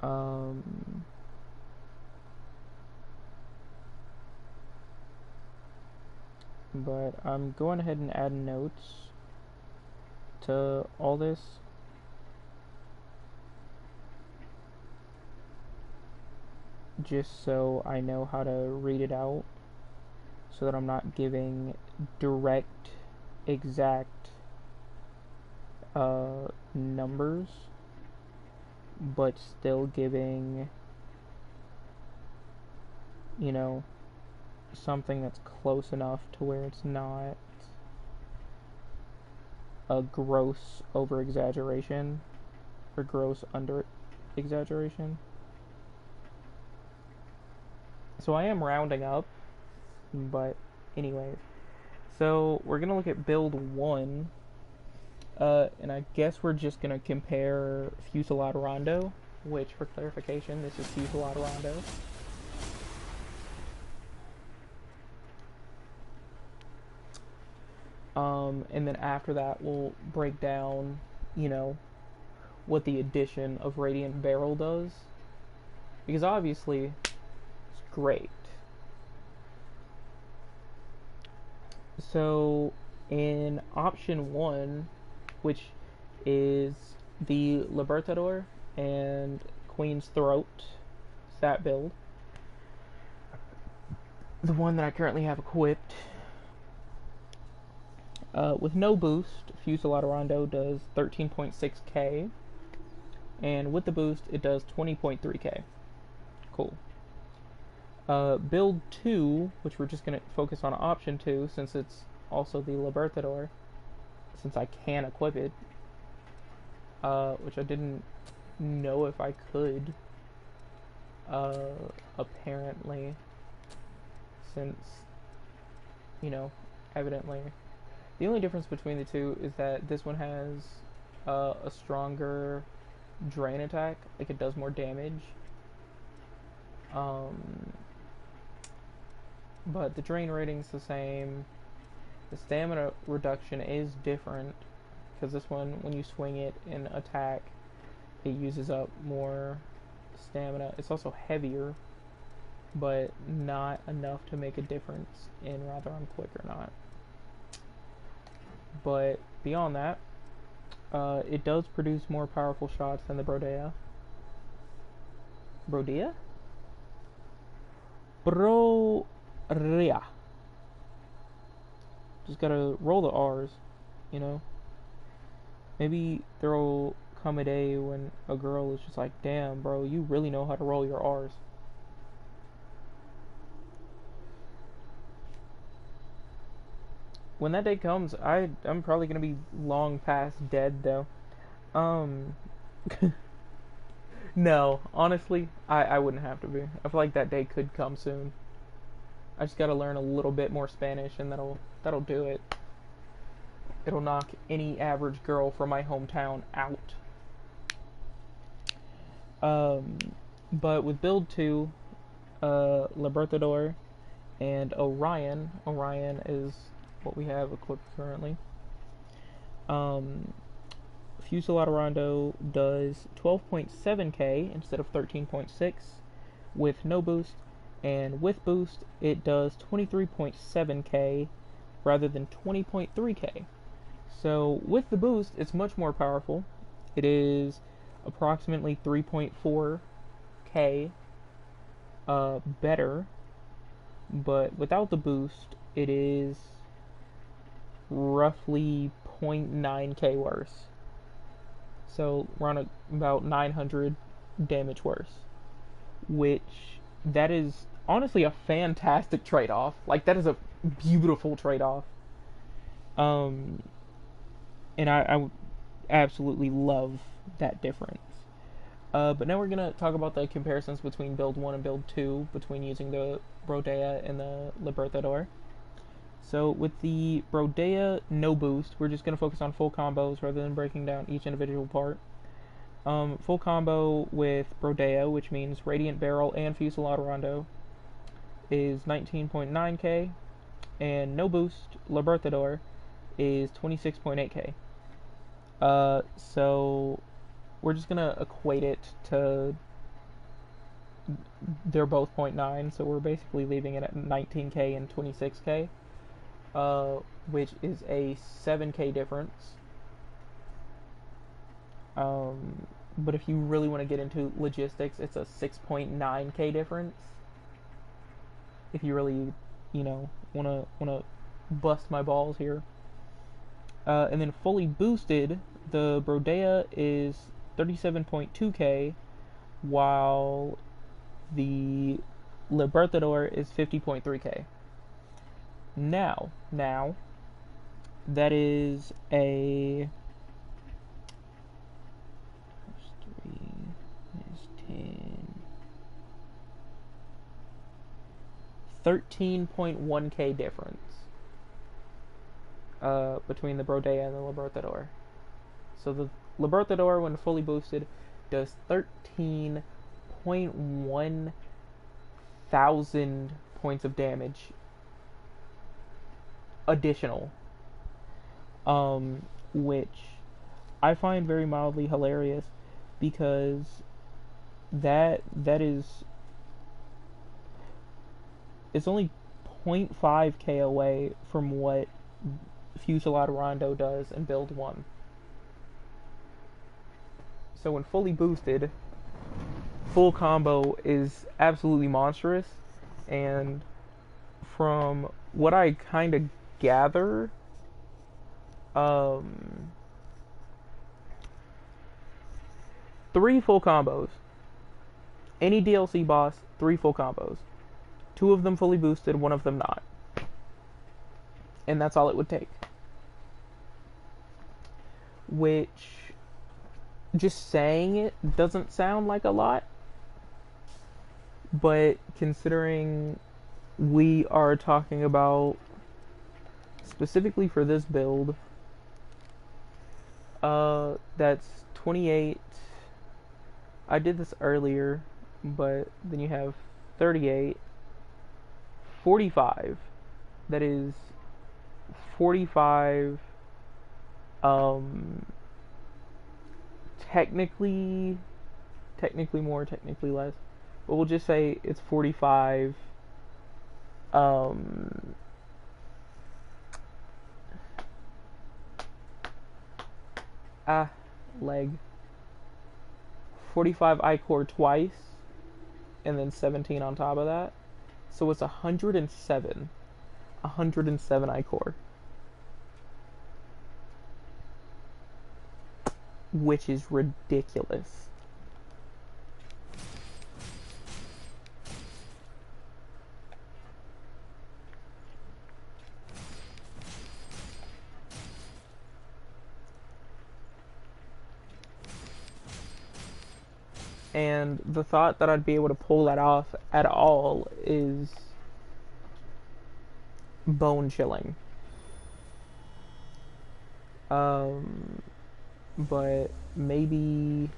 um, but I'm going ahead and add notes to all this. Just so I know how to read it out, so that I'm not giving direct, exact numbers, but still giving, you know, something that's close enough to where it's not a gross over exaggeration or gross under exaggeration. So I am rounding up, but anyways. So we're gonna look at build 1, and I guess we're just gonna compare Fusillade Rondo, which, for clarification, this is Fusillade Rondo. And then after that, we'll break down, you know, what the addition of Radiant Barrel does, because obviously it's great. So in option 1, which is the Libertador and Queen's Throat stat build, the one that I currently have equipped, with no boost, Fusillade Rondo does 13.6k, and with the boost, it does 20.3k. Cool. Build 2, which we're just going to focus on option 2, since it's also the Libertador, since I can equip it, which I didn't know if I could, apparently, since, you know, evidently. The only difference between the two is that this one has a stronger drain attack, like it does more damage. But the drain rating's the same. The stamina reduction is different, because this one, when you swing it in attack, it uses up more stamina. It's also heavier, but not enough to make a difference in whether I'm quick or not. But beyond that, it does produce more powerful shots than the Brodea. Brodea? Brorea. Just gotta roll the R's, you know? Maybe there'll come a day when a girl is just like, damn, bro, you really know how to roll your R's. When that day comes, I'm probably gonna be long past dead, though. No, honestly, I wouldn't have to be. I feel like that day could come soon. I just gotta learn a little bit more Spanish, and that'll do it. It'll knock any average girl from my hometown out. But with build 2, Libertador and Orion is what we have equipped currently. Fusillade Rondo does 12.7k instead of 13.6 with no boost, and with boost it does 23.7k rather than 20.3k. So with the boost, it's much more powerful. It is approximately 3.4k better, but without the boost, it is roughly 0.9k worse. So we're on about 900 damage worse, which that is honestly a fantastic trade-off. Like, that is a beautiful trade-off. And I absolutely love that difference. But now we're gonna talk about the comparisons between build 1 and build 2, between using the Brodea and the Libertador. So with the Brodea no boost, we're just gonna focus on full combos rather than breaking down each individual part. Full combo with Brodea, which means Radiant Barrel and Fusillade Rondo, is 19.9k, and no boost Libertador is 26.8k. So we're just gonna equate it to, they're both 0.9, so we're basically leaving it at 19k and 26k, which is a 7k difference. But if you really want to get into logistics, it's a 6.9k difference. If you really, wanna bust my balls here. And then fully boosted, the Brodea is 37.2k, while the Libertador is 50.3k. Now, that is a 3 is 10, 13.1k difference between the Brodea and the Libertador. So the Libertador, when fully boosted, does 13.1 thousand points of damage additional, which I find very mildly hilarious, because that is, it's only 0.5k away from what Fusillade Rondo does in build 1. So when fully boosted, full combo is absolutely monstrous, and from what I kind of gather, 3 full combos. Any DLC boss, 3 full combos. 2 of them fully boosted, 1 of them not. And that's all it would take. Which, just saying it doesn't sound like a lot, but considering we are talking about, specifically for this build, that's 28. I did this earlier, but then you have 38, 45. That is 45, technically more, technically less, but we'll just say it's 45, leg, 45 I-core twice, and then 17 on top of that, so it's 107 I-core, which is ridiculous. And the thought that I'd be able to pull that off at all is bone chilling. But maybe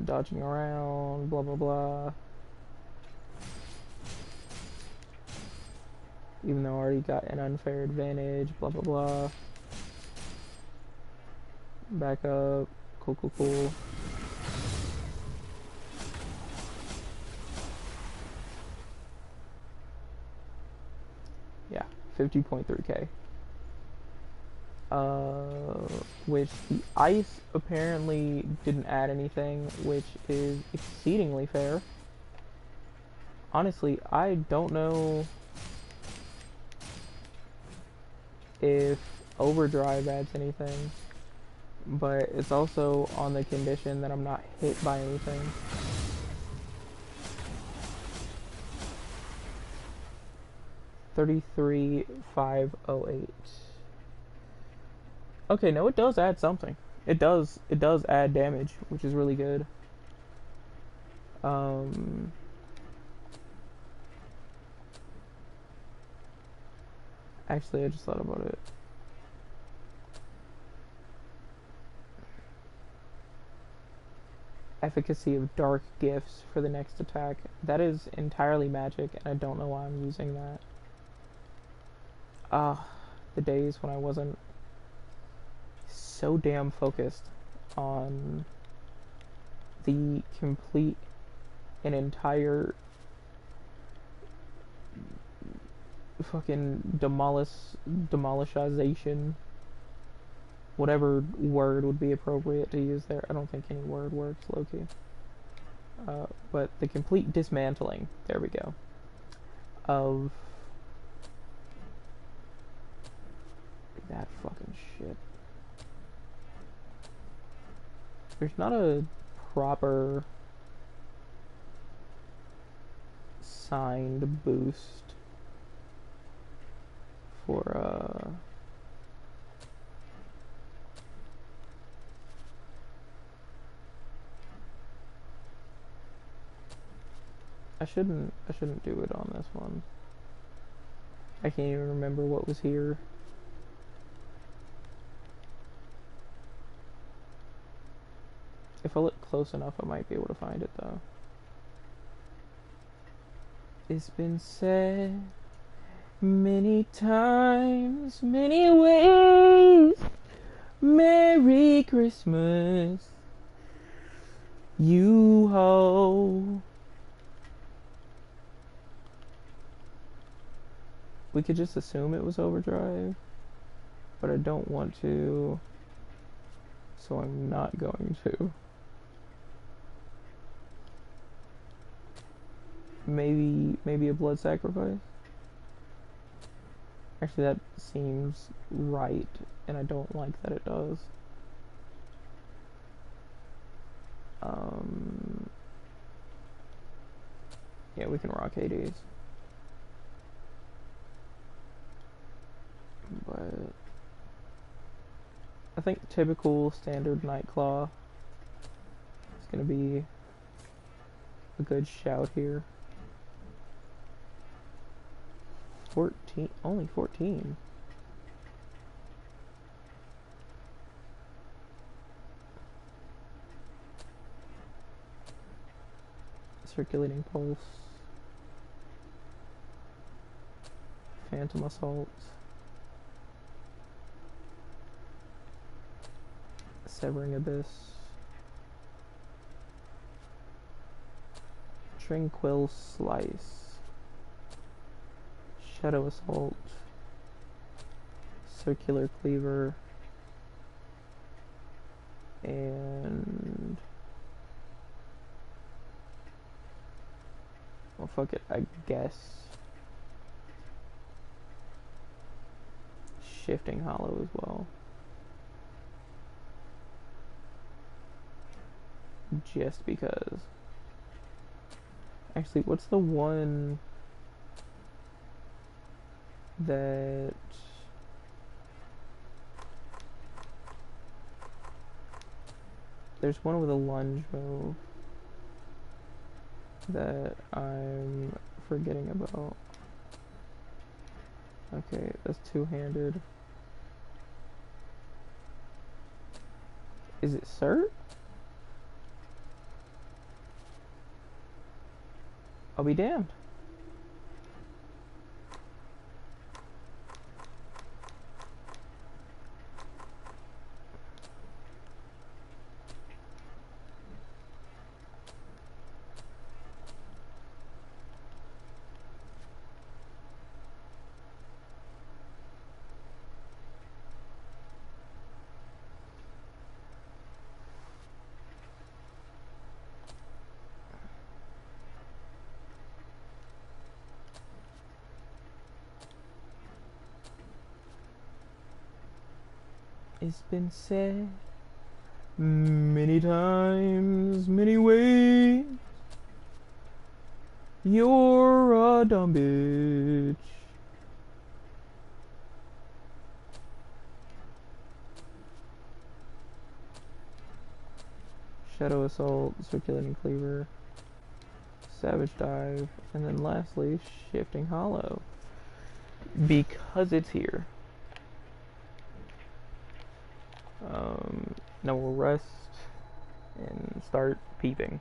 dodging around, blah blah blah. Even though I already got an unfair advantage, blah blah blah. Back up, Cool. Yeah, 50.3k. Which the ice apparently didn't add anything, which is exceedingly fair. Honestly, I don't know if overdrive adds anything, but it's also on the condition that I'm not hit by anything. $33,508. Okay, no, it does add something. It does add damage, which is really good. Actually, I just thought about it. Efficacy of dark gifts for the next attack. That is entirely magic, and I don't know why I'm using that. The days when I wasn't so damn focused on the complete and entire fucking demolishization, whatever word would be appropriate to use there. I don't think any word works, Loki. But the complete dismantling, there we go, of that fucking shit. There's not a proper signed boost for I shouldn't do it on this one. I can't even remember what was here. If I look close enough, I might be able to find it though. It's been said many times, many ways. Merry Christmas, you ho. We could just assume it was overdrive, but I don't want to, so I'm not going to. Maybe a blood sacrifice? Actually, that seems right, and I don't like that it does. Yeah, we can rock ADs. But I think typical standard Nightclaw is gonna be a good shout here. 14, only 14. Circulating pulse. Phantom assault. Severing abyss. Tranquil slice. Shadow assault. Circular cleaver. And well, fuck it, I guess shifting hollow as well, just because. Actually, what's the one that there's one with a lunge move that I'm forgetting about. Okay, that's two-handed. Is it cert? I'll be damned. It's been said many times, many ways. You're a dumb bitch. Shadow Assault, Circulating Cleaver, Savage Dive, and then lastly, Shifting Hollow. Because it's here. Now we'll rest and start peeping.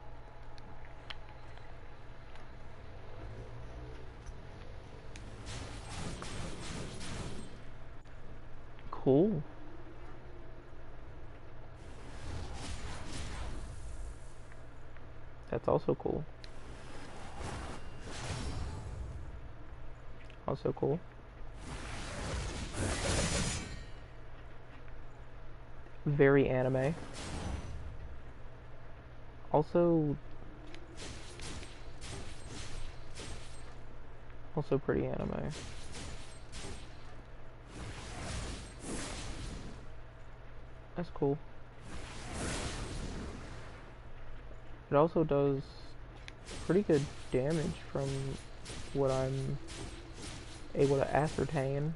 Cool. That's also cool. Also cool. Very anime. Also pretty anime. That's cool. It also does pretty good damage from what I'm able to ascertain.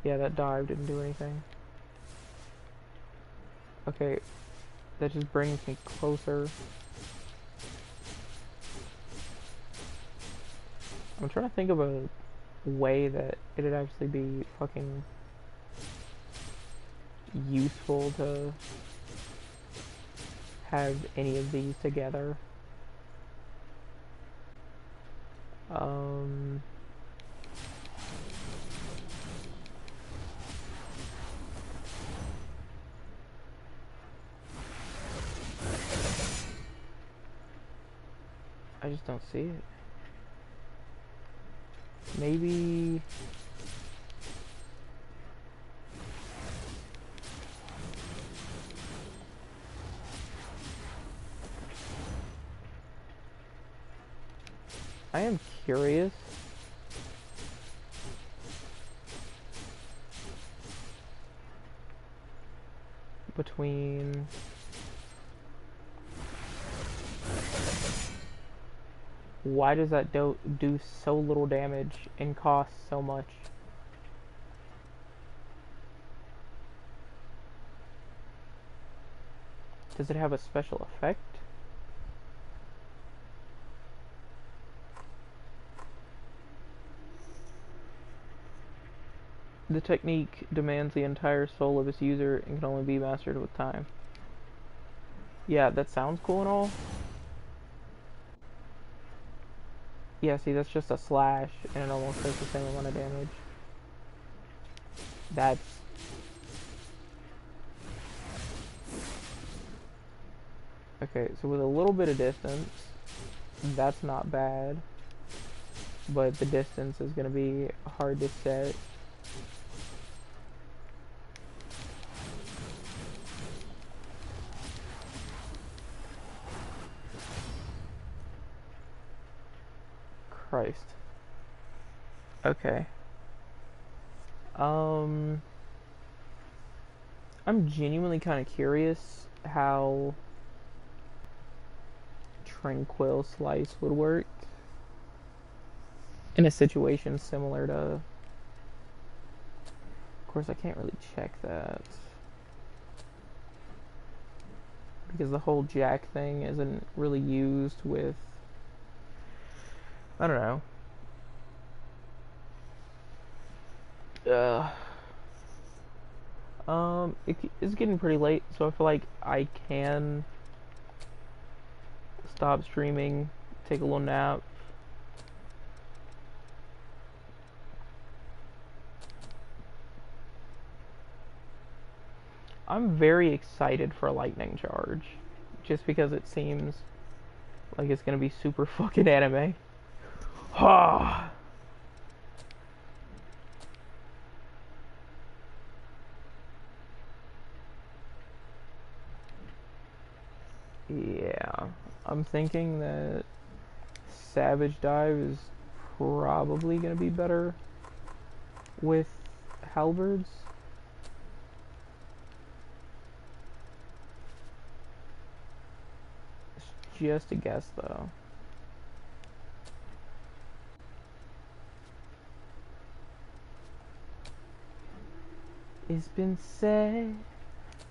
Yeah, that dive didn't do anything. Okay, that just brings me closer. I'm trying to think of a way that it'd actually be fucking useful to have any of these together. I just don't see it. Maybe I am curious between why does that do so little damage and cost so much? Does it have a special effect? The technique demands the entire soul of its user and can only be mastered with time. Yeah, that sounds cool and all. Yeah, see, that's just a slash, and it almost does the same amount of damage. That's... Okay, so with a little bit of distance, that's not bad. But the distance is going to be hard to set. Christ. Okay. I'm genuinely kind of curious how Tranquil Slice would work in a situation similar to... Of course, I can't really check that because the whole jack thing isn't really used with... I don't know. It's getting pretty late, so I feel like I can stop streaming, take a little nap. I'm very excited for a lightning charge, just because it seems like it's gonna be super fucking anime. Ha! Yeah, I'm thinking that Savage Dive is probably gonna be better with halberds. It's just a guess though. It's been said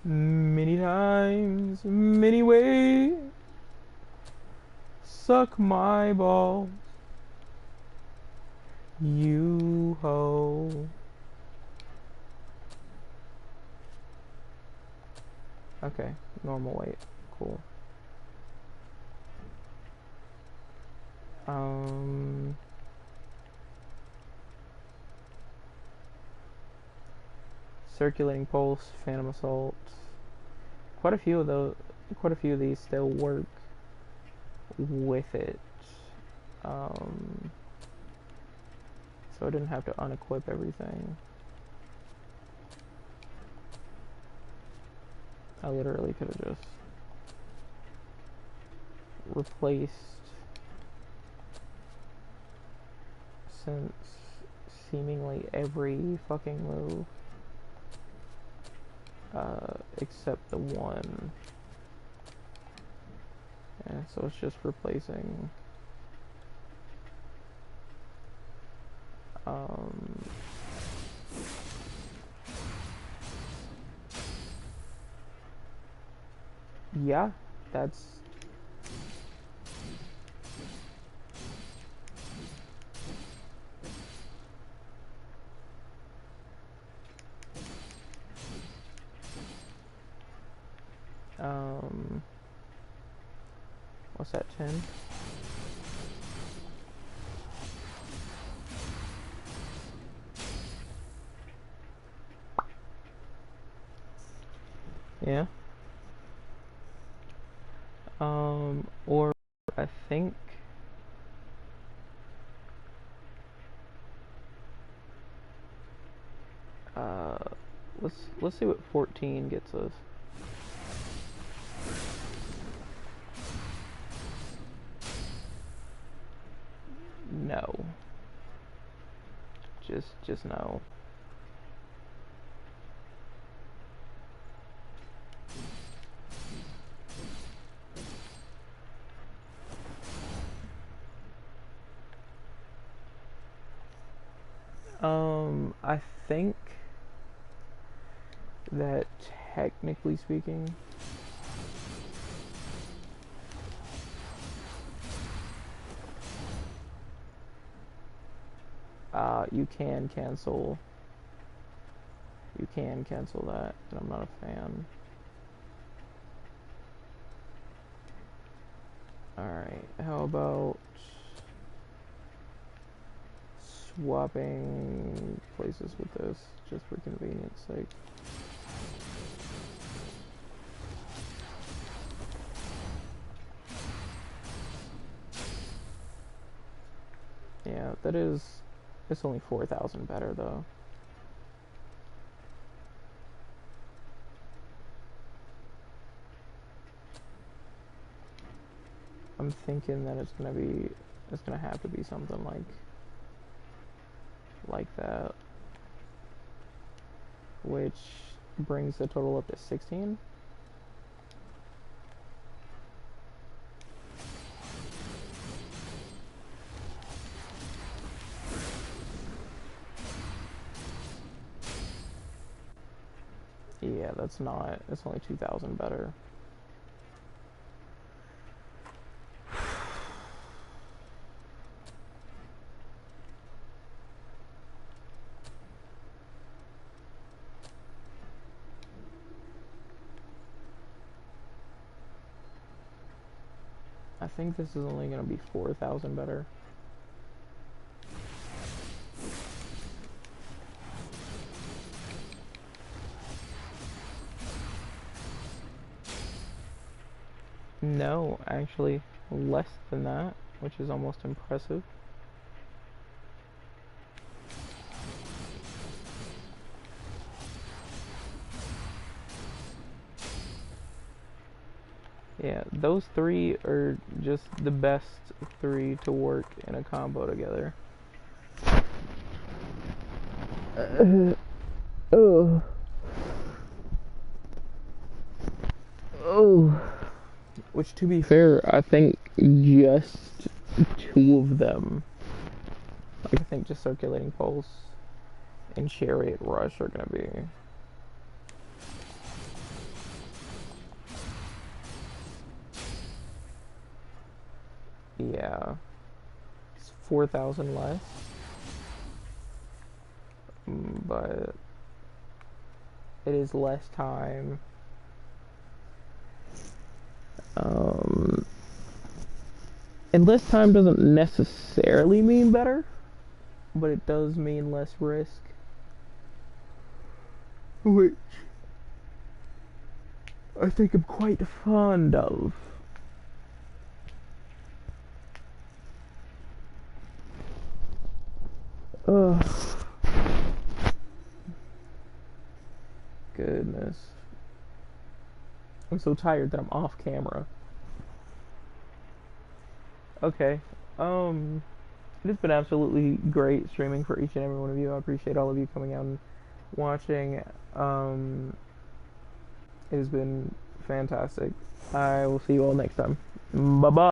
many times, many ways. Suck my balls, you ho. Okay, normal weight. Cool. Circulating pulse, phantom assault. Quite a few of those. Quite a few of these still work with it. Um, so I didn't have to unequip everything. I literally could have just replaced, since seemingly every fucking move except the one. Yeah, so it's just replacing um, yeah, that's what's that, 10? Yeah. Or I think uh let's see what 14 gets us. No. Just no. I think that technically speaking, you can cancel. You can cancel that, and I'm not a fan. Alright, how about swapping places with this, just for convenience sake? Yeah, that is, it's only 4,000 better though. I'm thinking that it's gonna have to be something like that, which brings the total up to 16. Yeah, that's not, it's only 2,000 better. I think this is only gonna be 4,000 better. No, actually, less than that, which is almost impressive. Yeah, those three are just the best three to work in a combo together. Oh. Oh. Which, to be fair, I think just two of them, like I think just Circulating Pulse and Chariot Rush are gonna be. Yeah. It's 4,000 less. But it is less time. And less time doesn't necessarily mean better, but it does mean less risk. Which I think I'm quite fond of. Ugh. Goodness. I'm so tired that I'm off camera. Okay. It's been absolutely great streaming for each and every one of you. I appreciate all of you coming out and watching. It has been fantastic. I will see you all next time. Bye bye.